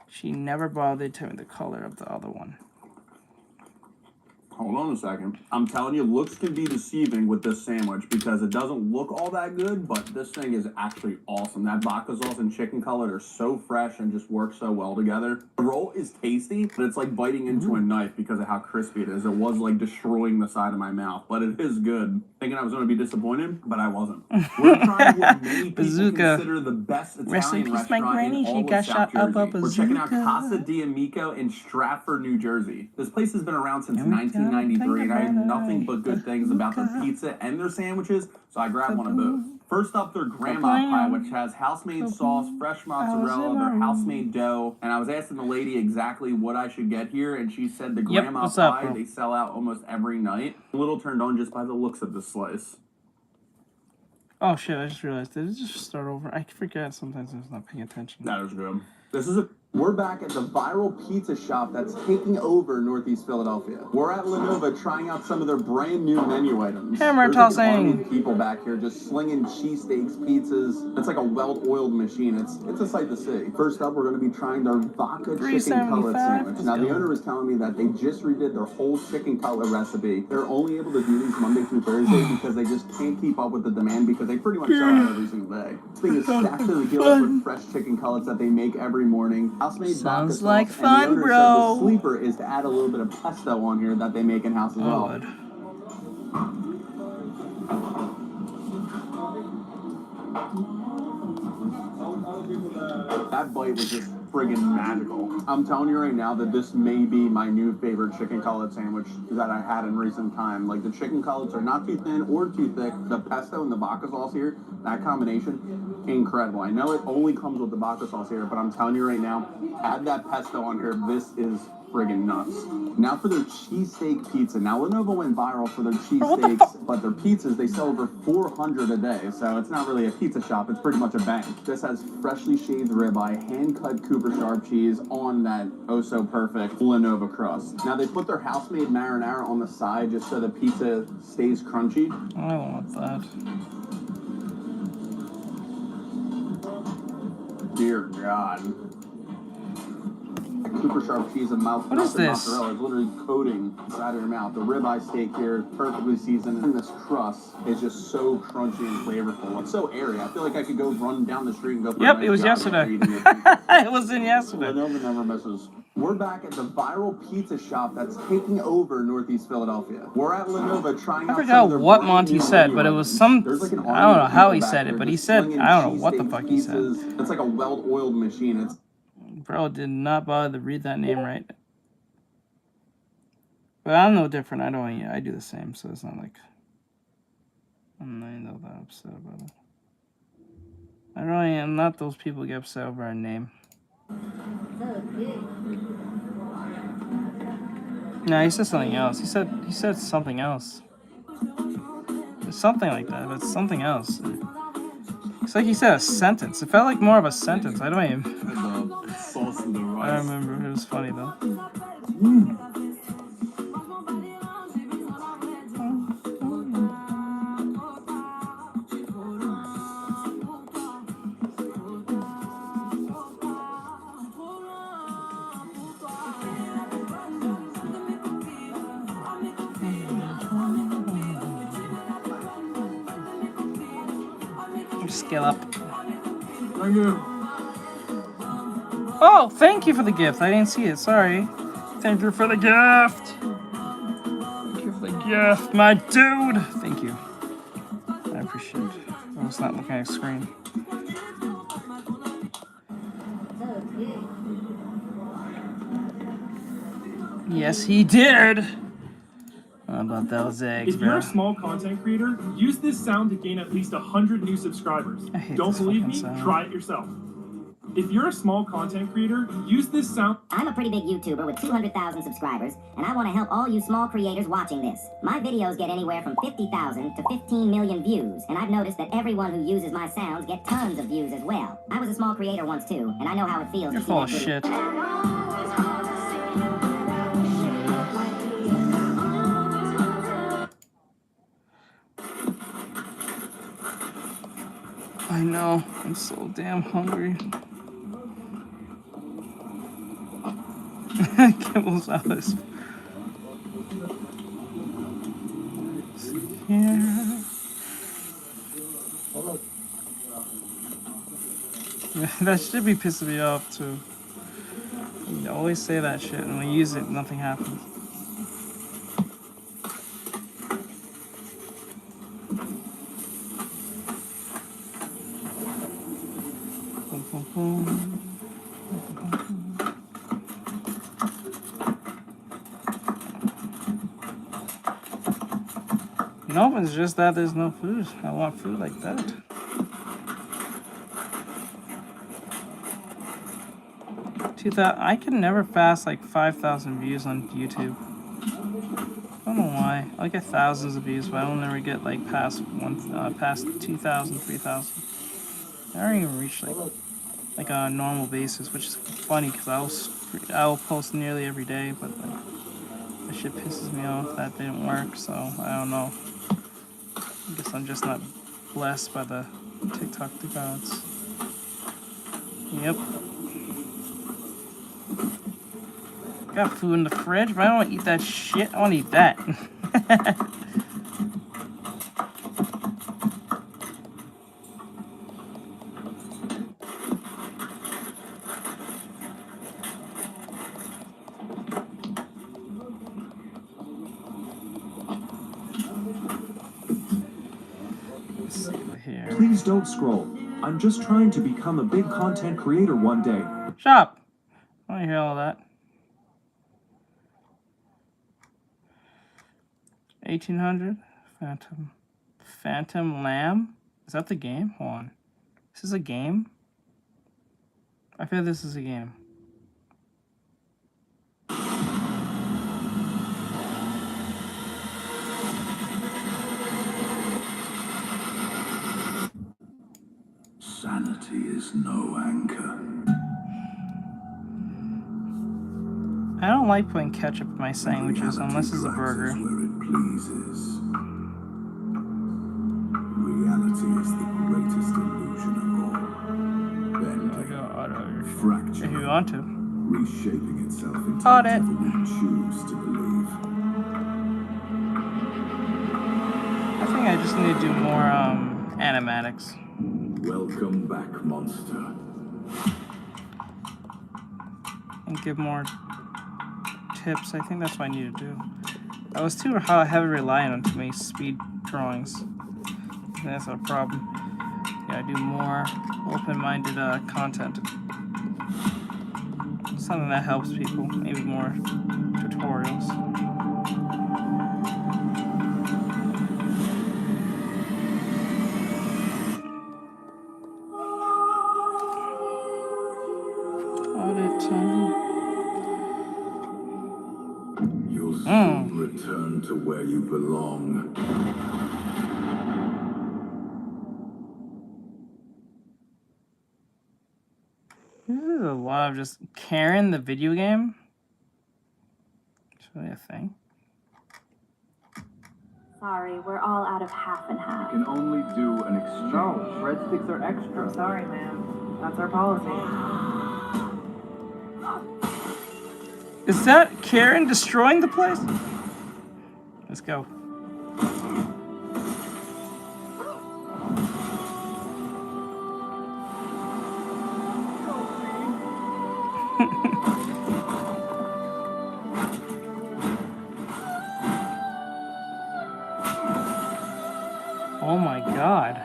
She never bothered to tell me the color of the other one. Hold on a second. I'm telling you, looks can be deceiving with this sandwich because it doesn't look all that good, but this thing is actually awesome. That vodka sauce and chicken cutlet are so fresh and just work so well together. The roll is tasty, but it's like biting into a knife because of how crispy it is. It was like destroying the side of my mouth, but it is good. Thinking I was going to be disappointed, but I wasn't. We're trying what many people consider the best Italian restaurant in all of South Jersey. We're checking out Casa di Amico in Stratford, New Jersey. This place has been around since 1993, and I heard nothing but good things about their pizza and their sandwiches, so I grabbed one of both. First up, their grandma pie, which has house-made sauce, fresh mozzarella, their house-made dough, and I was asking the lady exactly what I should get here, and she said the grandma pie, they sell out almost every night. A little turned on just by the looks of the slice. Oh shit, I just realized, did it just start over? I forget sometimes I was not paying attention. That is good. We're back at the viral pizza shop that's taking over Northeast Philadelphia. We're at Lenovo trying out some of their brand new menu items. Hammer There's tossing. Like an army of people back here just slinging cheesesteaks, pizzas. It's like a well-oiled machine. It's a sight to see. First up, we're going to be trying their vodka chicken cutlet sandwich. Now, the owner was telling me that they just redid their whole chicken cutlet recipe. They're only able to do these Monday through Thursday because they just can't keep up with the demand because they pretty much sell out every single day. This thing is stacked to the gills with fresh chicken cutlets that they make every morning. House-made vodka sauce, like fun, and the owner bro. said the sleeper is to add a little bit of pesto on here that they make in-house as well. That bite was just friggin' magical. I'm telling you right now that this may be my new favorite chicken cutlet sandwich that I had in recent time. Like, the chicken cutlets are not too thin or too thick. The pesto and the baka sauce here, that combination, incredible. I know it only comes with the baka sauce here, but I'm telling you right now, add that pesto on here. This is friggin' nuts. Now for their cheesesteak pizza. Now Lenovo went viral for their cheesesteaks, but their pizzas, they sell over 400 a day, so it's not really a pizza shop, it's pretty much a bank. This has freshly shaved ribeye, hand-cut Cooper Sharp cheese on that oh-so-perfect Lenovo crust. Now they put their house-made marinara on the side just so the pizza stays crunchy. I don't want that. Dear God. Super sharp cheese and mouth. What is this? Mozzarella is literally coating inside of your mouth. The ribeye steak here, perfectly seasoned, and this crust is just so crunchy and flavorful. It's so airy. I feel like I could go run down the street and go for a nice It was jog yesterday. after eating it. It was in yesterday. Lenovo never misses. We're back at the viral pizza shop that's taking over Northeast Philadelphia. We're at Lenovo trying out I forgot what brand Monty new said, but it was some. There's like an I don't know army of how he people said back it, there but he just said slinging I don't know what the cheesesteaks, fuck he said. pizzas. It's like a well-oiled machine. It's Bro did not bother to read that name right. But I'm no different. I do the same, so it's not like I'm not that upset about it. I really am not those people who get upset over a name. No, he said something else. He said something else. It's something like that, but it's something else. It's like he said a sentence. It felt like more of a sentence. I don't even. Sauce in the rice. I remember. It was funny though. Scale up. Thank you. Oh, thank you for the gift. I didn't see it. Sorry. Thank you for the gift. Thank you for the gift, my dude. Thank you. I appreciate it. I was not looking at the screen. Yes, he did. How about those eggs, If you're bro? a small content creator, use this sound to gain at least 100 new subscribers. I hate Don't this believe fucking me? sound. Try it yourself. If you're a small content creator, use this sound. I'm a pretty big YouTuber with 200,000 subscribers, and I want to help all you small creators watching this. My videos get anywhere from 50,000 to 15 million views, and I've noticed that everyone who uses my sounds get tons of views as well. I was a small creator once too, and I know how it feels You're to see full of that video. shit. I know. I'm so damn hungry. Kibble's house. Here. That should be pissing me off too. You always say that shit, and when you use it, nothing happens. No, it's just that there's no food. I want food like that. I can never pass like 5,000 views on YouTube. I don't know why. I get thousands of views, but I don't never get like past 2,000, 3,000. I don't even reach like a normal basis, which is funny because I'll post nearly every day, but like that shit pisses me off that didn't work. So I don't know. I guess I'm just not blessed by the TikTok gods. Yep. Got food in the fridge, but I don't want to eat that shit. I want to eat that. Let's see over here. Please don't scroll. I'm just trying to become a big content creator one day. Shop. I hear all that. 1800. Phantom Lamb? Is that the game? Hold on. This is a game? I feel this is a game. Sanity is no anchor. I don't like putting ketchup in my sandwiches unless it's a burger. Where it pleases. Reality is the greatest illusion of all. Bending, fracturing, If you want to. reshaping itself into Audit. whatever we choose to believe. I think I just need to do more animatics. Welcome back, monster. And give more tips. I think that's what I need to do. I was too heavy reliant on too many speed drawings. That's a problem. Yeah, I do more open-minded content. Something that helps people. Maybe more tutorials. Audit time. You'll soon return to where you belong. This is a lot of just Karen the video game. It's really a thing. Sorry, we're all out of half and half. You can only do an exchange. No, breadsticks are extra. Sorry, ma'am. That's our policy. Is that Karen destroying the place? Let's go. Oh my god.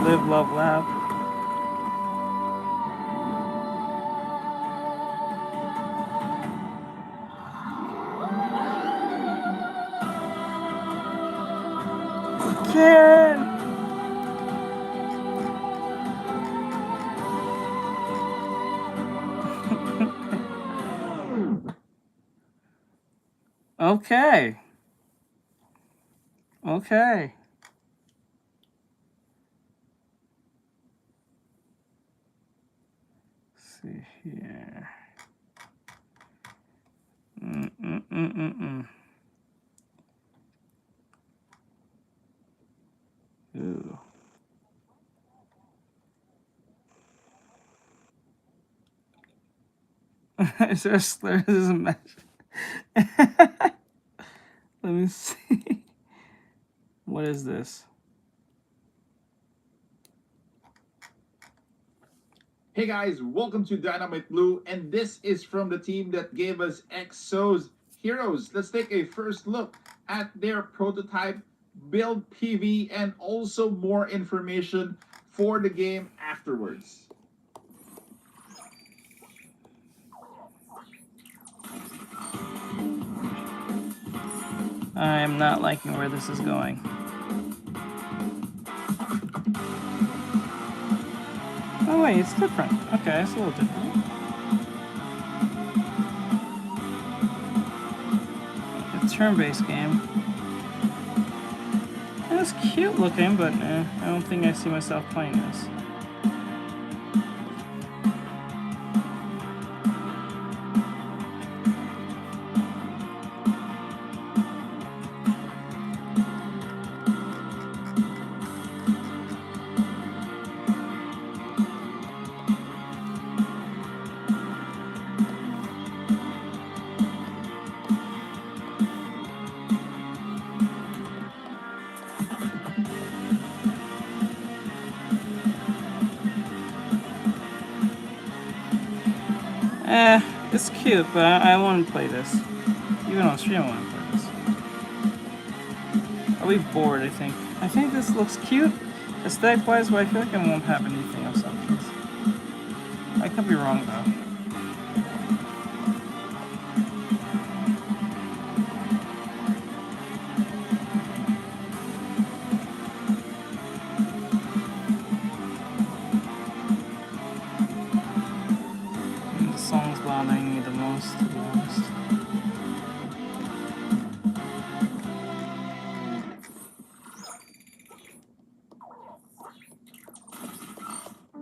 Live, love, laugh. Karen! Okay. Okay. Let's see here. Ooh. Is there a slur? This is a mess. Let me see. What is this? Hey guys, welcome to Dynamite Blue, and this is from the team that gave us XO's Heroes. Let's take a first look at their prototype, build PV, and also more information for the game afterwards. I am not liking where this is going. Oh wait, it's different. Okay, it's a little different. It's a turn-based game. And it's cute looking, but I don't think I see myself playing this. It's cute, but I want to play this. Even on stream, I want to play this. I'll be bored, I think. I think this looks cute, aesthetic-wise, but I feel like I won't have anything else up. could be wrong though. The song's bothering me the most, to be honest.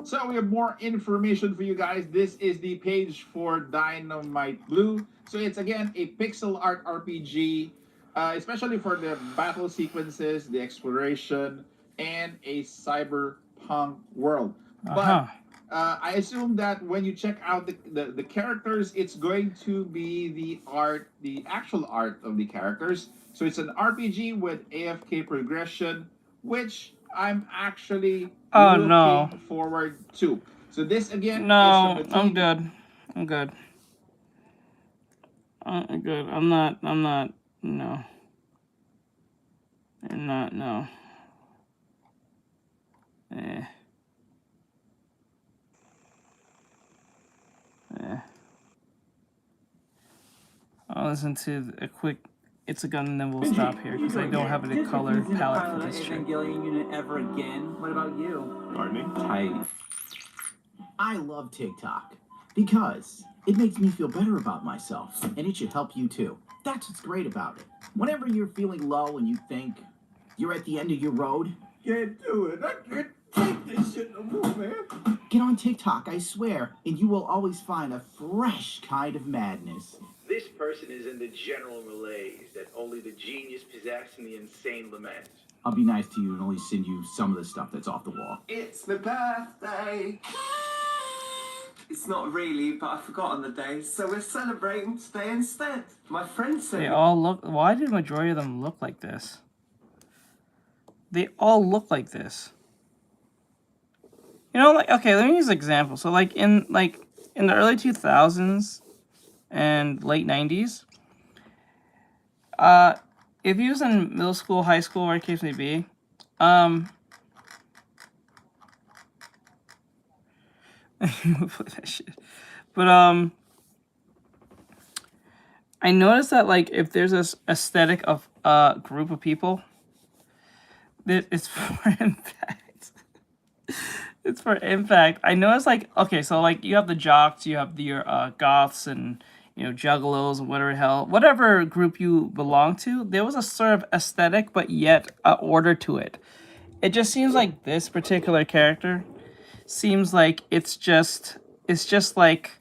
So we have more information for you guys. This is the page for Dynamite Blue. So it's again a pixel art RPG, especially for the battle sequences, the exploration, and a cyberpunk world. But I assume that when you check out the characters, it's going to be the art, the actual art of the characters. So it's an RPG with AFK progression, which I'm actually looking forward to. So this again is from the team. I'm good. I'm good. I'm good. I'm not, no. I'm not, no. I'll listen to a quick It's a Gun and then we'll stop here because I don't have a color palette for this shit. Unit ever again. What about you? Pardon me? I love TikTok because it makes me feel better about myself, and it should help you too. That's what's great about it. Whenever you're feeling low and you think you're at the end of your road, Can't do it. I can't take this shit no more, man. get on TikTok, I swear, and you will always find a fresh kind of madness. This person is in the general malaise that only the genius possess and the insane lament. I'll be nice to you and only send you some of the stuff that's off the wall. It's my birthday. It's not really, but I've forgotten the day, so we're celebrating today instead. My friend said... They all look... Why do the majority of them look like this? They all look like this. You know, like, okay, let me use an example. So, like in the early 2000s and late 90s, if you was in middle school, high school, whatever the case may be, that shit. But I noticed that like if there's this aesthetic of a group of people, that it's for impact. It's for impact. I noticed like okay, so like you have the jocks, you have your goths and juggalos and whatever group you belong to. There was a sort of aesthetic, but yet an order to it. It just seems like this particular character seems like it's just like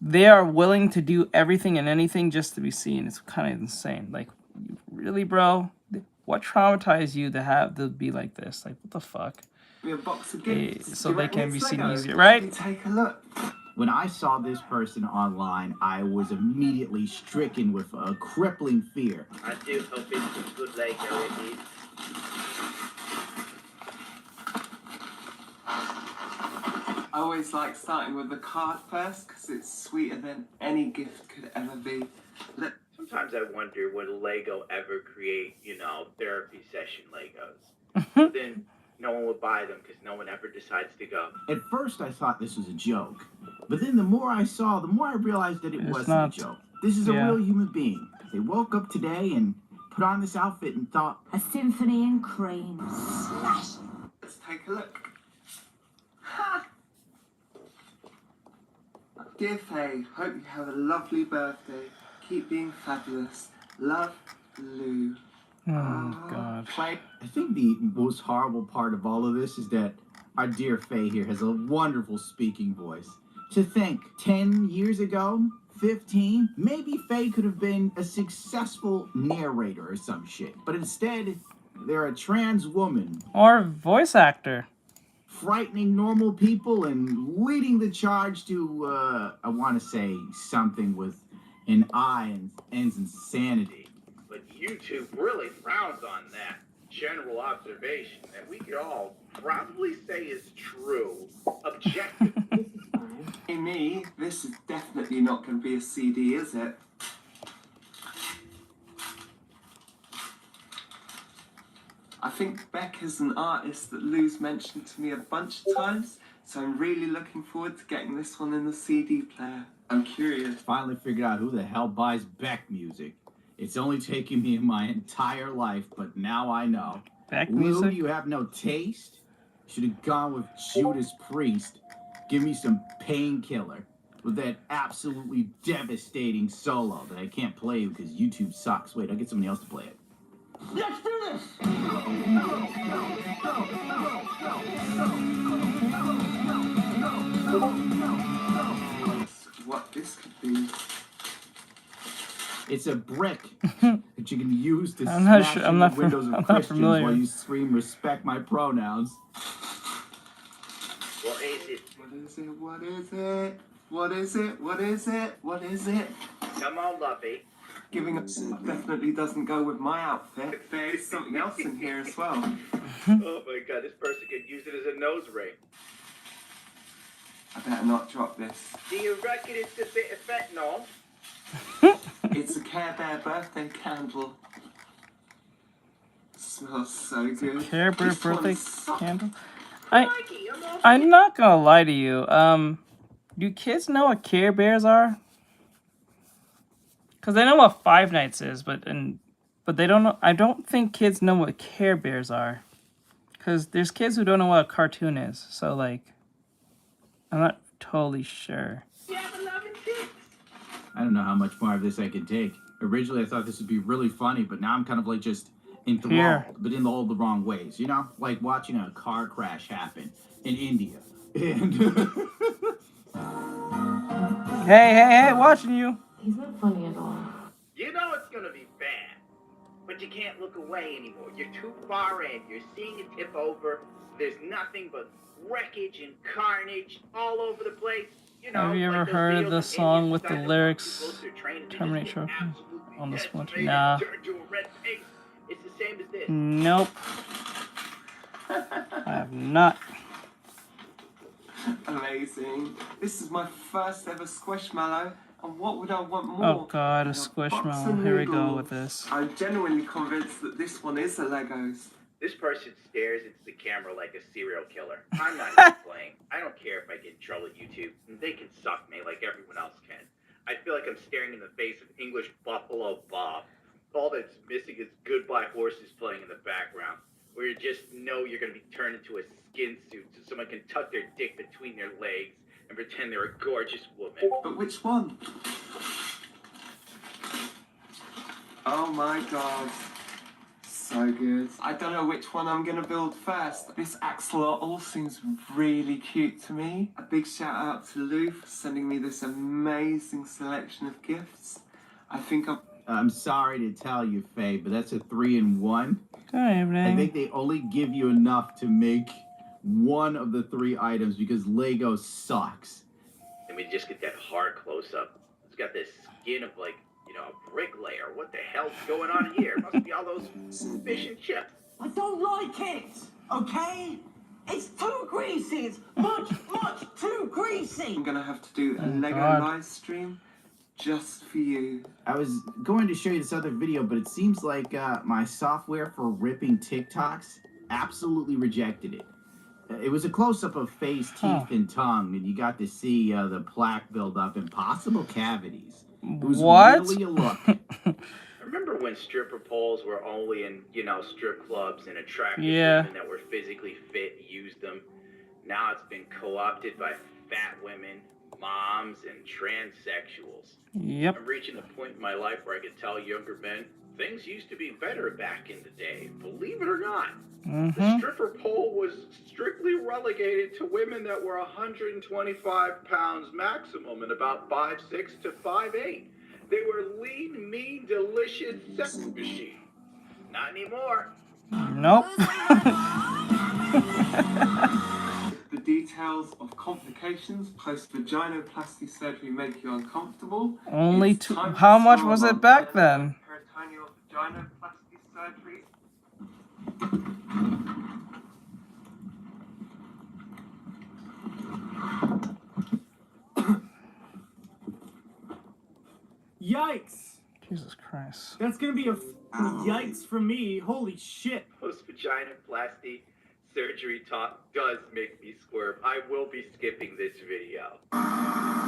they are willing to do everything and anything just to be seen. It's kind of insane. Like, really, bro? What traumatized you to be like this? Like, what the fuck? A box of gifts. So they can be seen easier, right? Take a look. When I saw this person online, I was immediately stricken with a crippling fear. I do hope it's a good Lego indeed. I always like starting with the card first because it's sweeter than any gift could ever be. Sometimes I wonder would Lego ever create, therapy session Legos? Then no one would buy them because no one ever decides to go. At first, I thought this was a joke. But then the more I saw, the more I realized that it wasn't a joke. This is a real human being. They woke up today and put on this outfit and thought, a symphony in cream. Smash! Let's take a look. Ha! Dear Faye, hope you have a lovely birthday. Keep being fabulous. Love, Lou. Oh, God. I think the most horrible part of all of this is that our dear Faye here has a wonderful speaking voice. To think, 10 years ago, 15, maybe Faye could have been a successful narrator or some shit. But instead, they're a trans woman. Or voice actor. Frightening normal people and leading the charge to, I want to say something with an I and ends in sanity. But YouTube really frowns on that general observation that we could all probably say is true. Objective. Hey, me, this is definitely not going to be a CD, is it? I think Beck is an artist that Lou's mentioned to me a bunch of times, So I'm really looking forward to getting this one in the CD player. I'm curious. Finally figured out who the hell buys Beck music. It's only taken me my entire life, but now I know. Beck Lou, music? you have no taste? Should have gone with Judas Priest. Give me some Painkiller with that absolutely devastating solo that I can't play because YouTube sucks. Wait, I'll get somebody else to play it. Let's do this! What this could be. It's a brick that you can use to I'm not smash sure. in I'm the not. windows I'm of not Christians familiar. while you scream "Respect my pronouns." What is it? What is it? What is it? What is it? What is it? What is it? Come on, Luffy. Giving up definitely doesn't go with my outfit. There's something else in here as well. Oh my god, this person could use it as a nose ring. I better not drop this. Do you reckon it's a bit of fentanyl? It's a Care Bear birthday candle. Smells so good. Care Bear This one birthday is candle. I'm not gonna lie to you. Do kids know what Care Bears are? Cause they know what Five Nights is, but they don't know. I don't think kids know what Care Bears are. Cause there's kids who don't know what a cartoon is. So like, I'm not totally sure. I don't know how much more of this I could take. Originally, I thought this would be really funny, but now I'm kind of like just enthralled, Here. but in all the wrong ways. You know, like watching a car crash happen in India. And Hey, watching you. He's not funny at all. You know it's gonna be bad, but you can't look away anymore. You're too far in. You're seeing it tip over. There's nothing but wreckage and carnage all over the place. You know, Have you ever like those heard videos the of song Indians with the deciding to lyrics walk too close to a train and they just Terminate get Trophy absolutely on this one? decimated, Nah. turn to a red face. It's the same as this. Nope. I have not. Amazing. This is my first ever Squishmallow, and what would I want more? Oh god, a than box of Squishmallow. Here we go noodles? with this. I'm genuinely convinced that this one is a Legos. This person stares into the camera like a serial killer. I'm not even playing. I don't care if I get in trouble at YouTube. They can suck me like everyone else can. I feel like I'm staring in the face of English Buffalo Bob. All that's missing is Goodbye Horses playing in the background, where you just know you're going to be turned into a skin suit so someone can tuck their dick between their legs and pretend they're a gorgeous woman. But which one? Oh my god. So good. I don't know which one I'm gonna build first. This axolotl seems really cute to me. A big shout out to Lou for sending me this amazing selection of gifts. I think I'm sorry to tell you, Faye, but that's a 3-in-1. Good evening. I think they only give you enough to make one of the 3 items because Lego sucks. And we just get that hard close-up. It's got this skin of like, you know, a bricklayer. What the hell's going on here? It must be all those fish and chips. I don't like it, okay? It's too greasy. It's much too greasy. I'm gonna have to do a Lego God. live stream just for you. I was going to show you this other video, but it seems like my software for ripping TikToks absolutely rejected it. It was a close-up of face, teeth, and tongue, and you got to see the plaque build up and possible cavities. It was What? really a look. Remember when stripper poles were only in, you know, strip clubs and attractive Yeah. women that were physically fit used them? Now it's been co-opted by fat women, moms, and transsexuals. Yep. I'm reaching a point in my life where I can tell younger men things used to be better back in the day. Believe it or not. The stripper pole was strictly relegated to women that were 125 pounds maximum and about 5'6" to 5'8". They were lean, mean, delicious sex machines. Not anymore. Nope. The details of complications post-vaginoplasty surgery make you uncomfortable. Only It's two. time to How much start was on it back then? peritoneal vaginoplasty surgery. Yikes! Jesus Christ. That's gonna be a yikes for me. Holy shit. Post-vaginoplasty surgery talk does make me squirm. I will be skipping this video.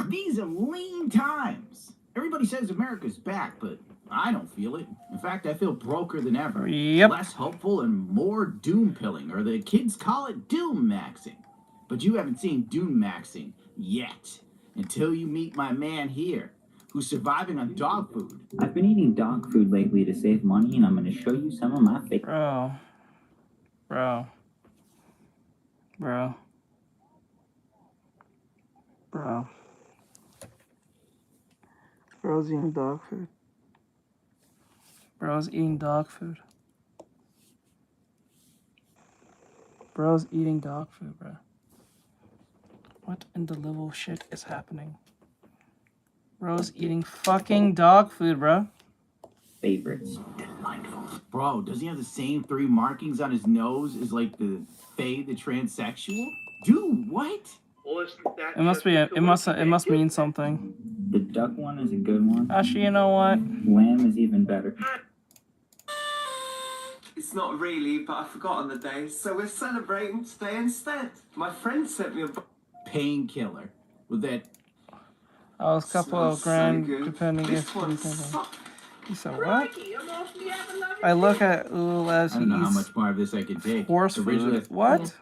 These are lean times. Everybody says America's back, but I don't feel it. In fact, I feel broker than ever. Yep. Less hopeful and more doom pilling, or the kids call it doom maxing. But you haven't seen doom maxing yet, until you meet my man here, who's surviving on dog food. I've been eating dog food lately to save money, and I'm going to show you some of my favorite. Bro. Bro's eating dog food. Bro's eating dog food, bro. What in the little shit is happening? Bro's eating fucking dog food, bro. Favorites. Delightful. Bro, does he have the same 3 markings on his nose as like the Faye the transsexual? Dude, what? Well, isn't that It must be. It must mean something. The duck one is a good one. Actually, you know what? Lamb is even better. It's not really, but I forgot on the day, so we're celebrating today instead. My friend sent me a painkiller with that. Oh, it's a couple of grand, so depending this if one's you said what? I look at Lul as I don't know how much more of this I can take. Horse Originally, food. What?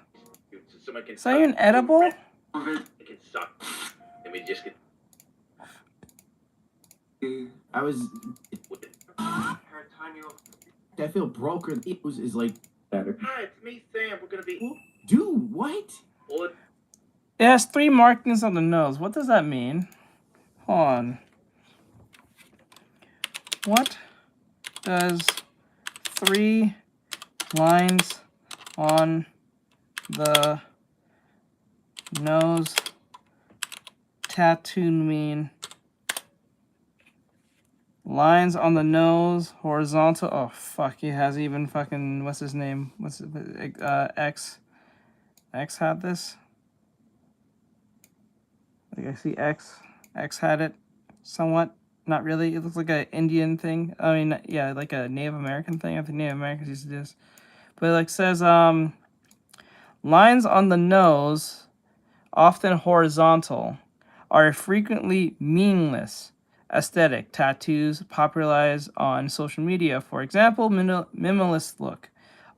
Is that even edible? It can suck. Let me just get. I was. I feel broker. It is like better. Hi, it's me, Sam. We're gonna be. Dude, what? Well, It has 3 markings on the nose. What does that mean? Hold on. What does 3 lines on the nose tattoo mean? Lines on the nose, horizontal. Oh, fuck. He has even fucking. What's his name? What's it? X. X had this. Like I see X. X had it. Somewhat. Not really. It looks like an Indian thing. I mean, yeah, like a Native American thing. I think Native Americans used to do this. But it like says, lines on the nose, often horizontal, are frequently meaningless aesthetic tattoos popularized on social media. For example, minimalist look.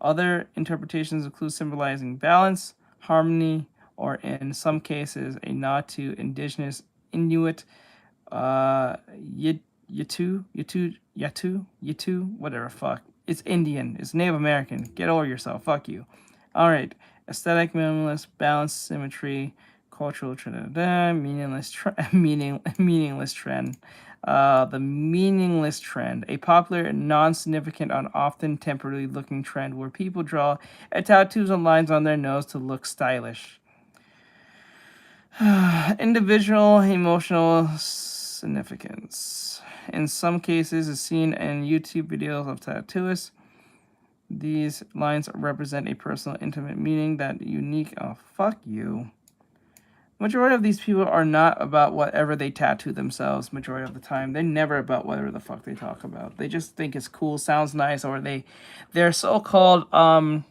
Other interpretations include symbolizing balance, harmony, or in some cases, a nod to indigenous Inuit, Yatu, whatever, fuck. It's Indian. It's Native American. Get over yourself. Fuck you. All right. Aesthetic, minimalist, balance, symmetry, cultural trend, meaningless trend. The meaningless trend, a popular, non-significant, and often temporary looking trend where people draw tattoos and lines on their nose to look stylish. Individual emotional significance. In some cases, is seen in YouTube videos of tattooists. These lines represent a personal, intimate meaning that unique. Oh, fuck you. Majority of these people are not about whatever they tattoo themselves. Majority of the time, they're never about whatever the fuck they talk about. They just think it's cool, sounds nice, or they're so-called what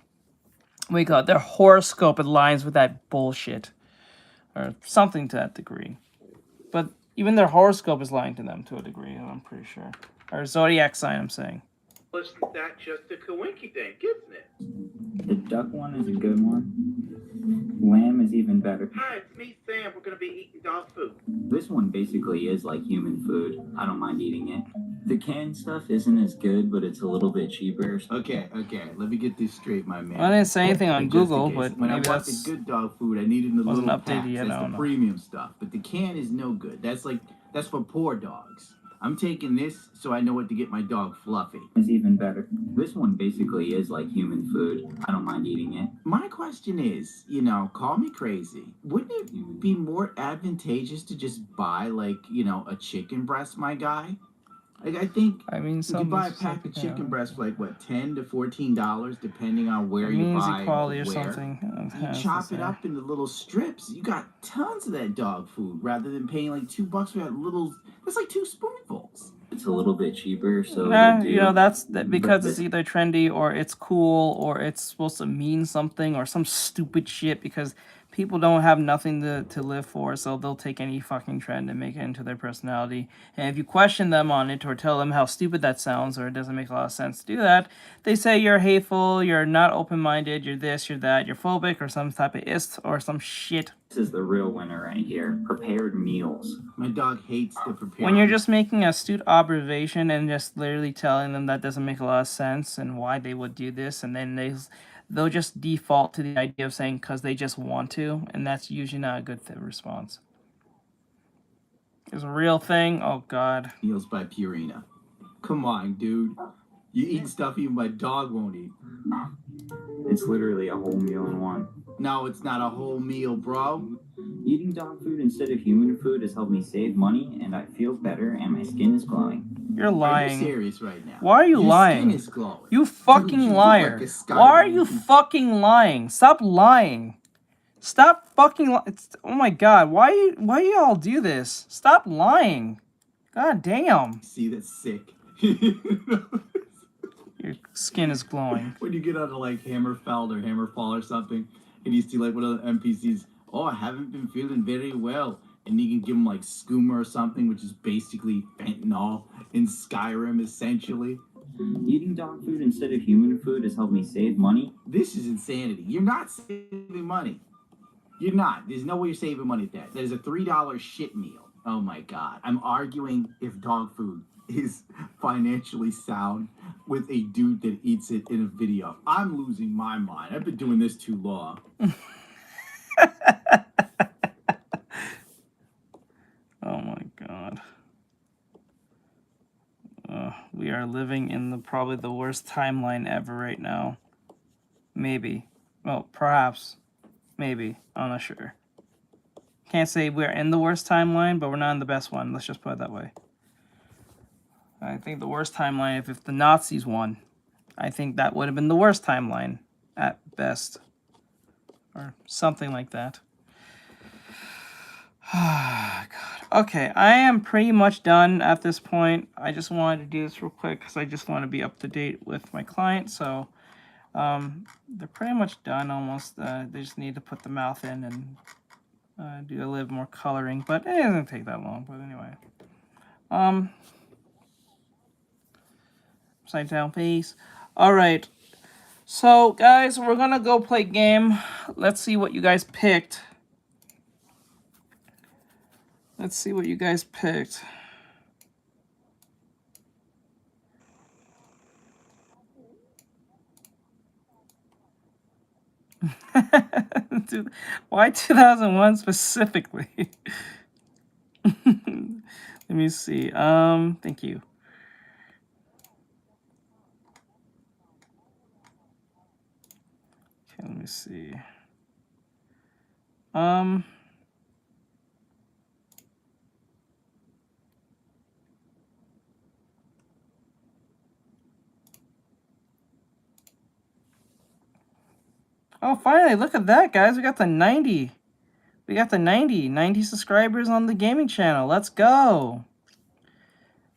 do you call it? Their horoscope aligns with that bullshit, or something to that degree. But even their horoscope is lying to them to a degree, I'm pretty sure. Or zodiac sign, I'm saying. isn't that just a coinky dink, isn't it? The duck one is a good one. Lamb is even better. Hi, it's me, Sam. We're gonna be eating dog food. This one basically is like human food. I don't mind eating it. The canned stuff isn't as good, but it's a little bit cheaper. Okay. Let me get this straight, my man. I didn't say anything on Google, but when maybe I bought that's the good dog food, I needed the wasn't little updated packs. yet, I That's don't the know. premium stuff. But the can is no good. That's for poor dogs. I'm taking this so I know what to get my dog Fluffy. It's even better. This one basically is like human food. I don't mind eating it. My question is, call me crazy. Wouldn't it be more advantageous to just buy, a chicken breast, my guy? I think you can buy a pack of chicken breast for $10 to $14, depending on where you buy equality or or where. something. You chop it up into little strips. You got tons of that dog food, rather than paying $2 for that little. That's like 2 spoonfuls. It's a little bit cheaper, so you know, that's because it's either trendy or it's cool or it's supposed to mean something or some stupid shit, because people don't have nothing to live for, so they'll take any fucking trend and make it into their personality. And if you question them on it or tell them how stupid that sounds or it doesn't make a lot of sense to do that, they say you're hateful, you're not open-minded, you're this, you're that, you're phobic, or some type of ist or some shit. This is the real winner right here. Prepared meals. My dog hates the prepared. When you're just making astute observation and just literally telling them that doesn't make a lot of sense and why they would do this, and then they'll just default to the idea of saying because they just want to, and that's usually not a good response. It's a real thing. Oh God. Meals by Purina. Come on, dude. You eat stuff even my dog won't eat. It's literally a whole meal in one. No, it's not a whole meal, bro. Eating dog food instead of human food has helped me save money, and I feel better, and my skin is glowing. You're lying. Are you serious right now? Why are you lying? Your skin is glowing. You fucking Dude, you liar. look like Why are you fucking lying? Stop lying. Stop fucking oh my God. Why you all do this? Stop lying. God damn. See, that's sick. Your skin is glowing. When you get onto like Hammerfeld or Hammerfall or something, and you see like one of the NPCs, oh, I haven't been feeling very well. And you can give them like skooma or something, which is basically fentanyl in Skyrim, essentially. Eating dog food instead of human food has helped me save money. This is insanity. You're not saving money. You're not. There's no way you're saving money at that. That is a $3 shit meal. Oh my God. I'm arguing if dog food is financially sound with a dude that eats it in a video. I'm losing my mind. I've been doing this too long. Oh my God. We are living in probably the worst timeline ever right now. Maybe. Well, perhaps. Maybe. I'm not sure. Can't say we're in the worst timeline, but we're not in the best one. Let's just put it that way. I think the worst timeline, if the Nazis won, I think that would have been the worst timeline at best. Or something like that. God. Okay, I am pretty much done at this point. I just wanted to do this real quick because I just want to be up to date with my client. So they're pretty much done almost. They just need to put the mouth in and do a little more coloring, but it doesn't take that long. But anyway, upside down face. All right, so guys, we're gonna go play game. Let's see what you guys picked. Let's see what you guys picked. Dude, why 2001 specifically? Let me see. Thank you. Okay, let me see. Oh, finally, look at that, guys. We got the 90. We got the 90 subscribers on the gaming channel. Let's go.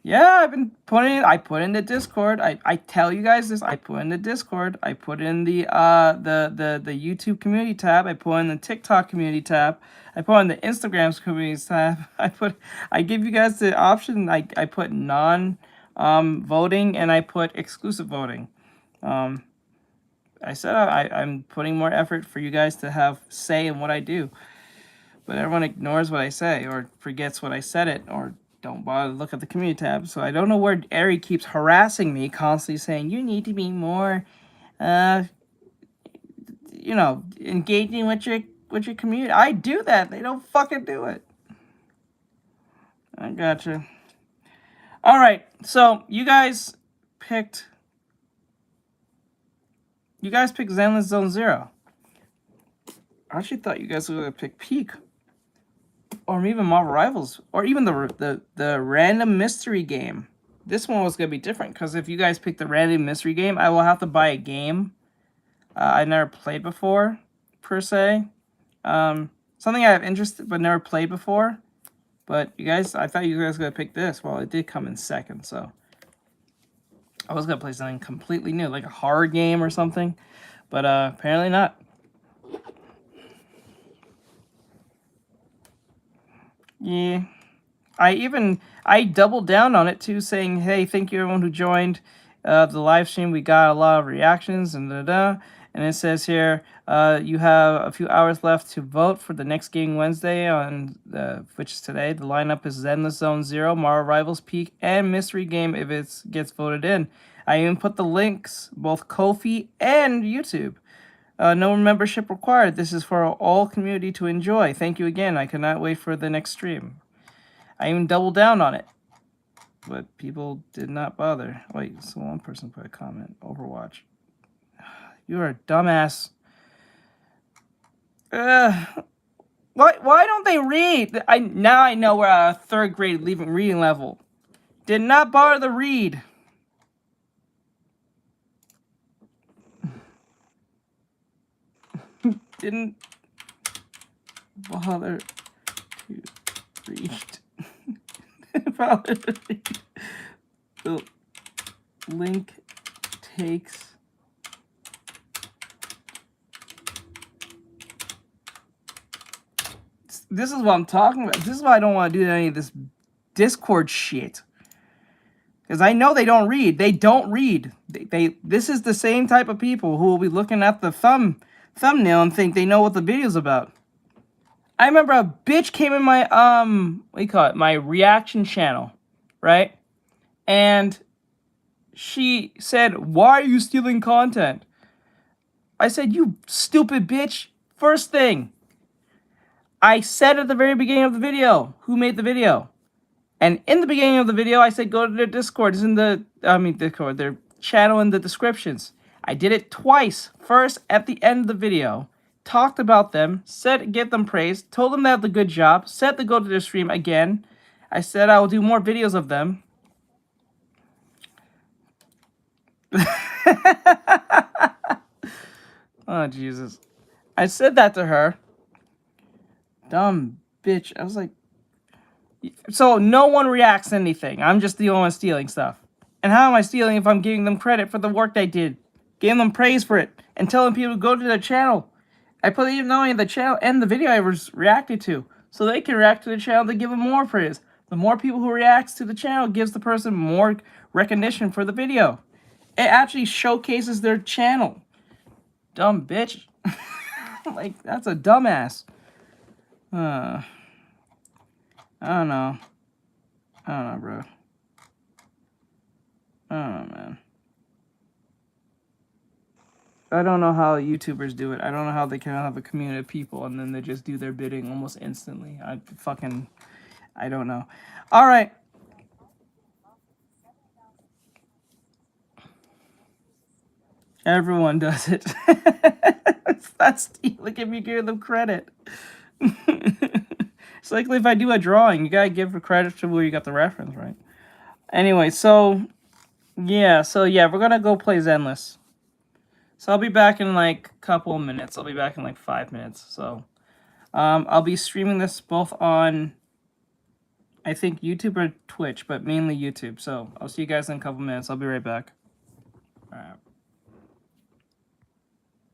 Yeah, I've been putting it. I put in the Discord. I tell you guys this. I put in the Discord. I put in the YouTube community tab. I put in the TikTok community tab. I put in the Instagram's community tab. I give you guys the option. I put non voting and I put exclusive voting. I said I'm putting more effort for you guys to have say in what I do. But everyone ignores what I say or forgets what I said it or don't bother to look at the community tab. So I don't know where Ari keeps harassing me, constantly saying, you need to be more, you know, engaging with your community. I do that. They don't fucking do it. I gotcha. All right. So you guys picked Zenless Zone Zero. I actually thought you guys were going to pick Peak. Or even Marvel Rivals. Or even the random mystery game. This one was going to be different. Because if you guys pick the random mystery game, I will have to buy a game I never played before, per se. Something I have interest but never played before. But you guys, I thought you guys were gonna pick this. Well, it did come in second, so I was gonna play something completely new, like a horror game or something, but apparently not. Yeah, I doubled down on it too, saying, "Hey, thank you everyone who joined the live stream. We got a lot of reactions and da. And it says here, you have a few hours left to vote for the next Gaming Wednesday on which is today. The lineup is Zenless Zone Zero, Marvel Rivals, Peak, and Mystery Game if it gets voted in. I even put the links, both KOFI and YouTube. No membership required. This is for all community to enjoy. Thank you again. I cannot wait for the next stream." I even doubled down on it, but people did not bother. Wait, so one person put a comment. Overwatch. You are a dumbass. Why don't they read? Now I know we're at a 3rd grade reading level. Did not bother to read. Didn't bother to read. Bother to read. The link takes this is what I'm talking about. This is why I don't want to do any of this Discord shit. Because I know they don't read. They don't read. This is the same type of people who will be looking at the thumbnail and think they know what the video's about. I remember a bitch came in my, what do you call it? My reaction channel, right? And she said, "Why are you stealing content?" I said, "You stupid bitch. First thing, I said at the very beginning of the video, who made the video. And in the beginning of the video, I said, go to their Discord. It's in the, Discord, their channel in the descriptions. I did it twice. First, at the end of the video. Talked about them, said give them praise, told them they have the good job, said to go to their stream again. I said I will do more videos of them. Oh, Jesus. I said that to her. Dumb bitch. I was like, so no one reacts to anything. I'm just the only one stealing stuff. And how am I stealing if I'm giving them credit for the work they did? Giving them praise for it. And telling people to go to their channel. I put even knowing the channel and the video I was reacted to. So they can react to the channel to give them more praise. The more people who reacts to the channel gives the person more recognition for the video. It actually showcases their channel. Dumb bitch. Like, that's a dumbass. I don't know. I don't know, bro. I don't know, man. I don't know how YouTubers do it. I don't know how they can have a community of people and then they just do their bidding almost instantly. I don't know. All right. Everyone does it. That's stealing if you give them credit. It's like if I do a drawing, you gotta give credit to where you got the reference, right? Anyway, so yeah, we're gonna go play Zenless. So I'll be back in like a couple of minutes. I'll be back in like 5 minutes. So I'll be streaming this both on, I think, YouTube or Twitch, but mainly YouTube. So I'll see you guys in a couple minutes. I'll be right back. All right.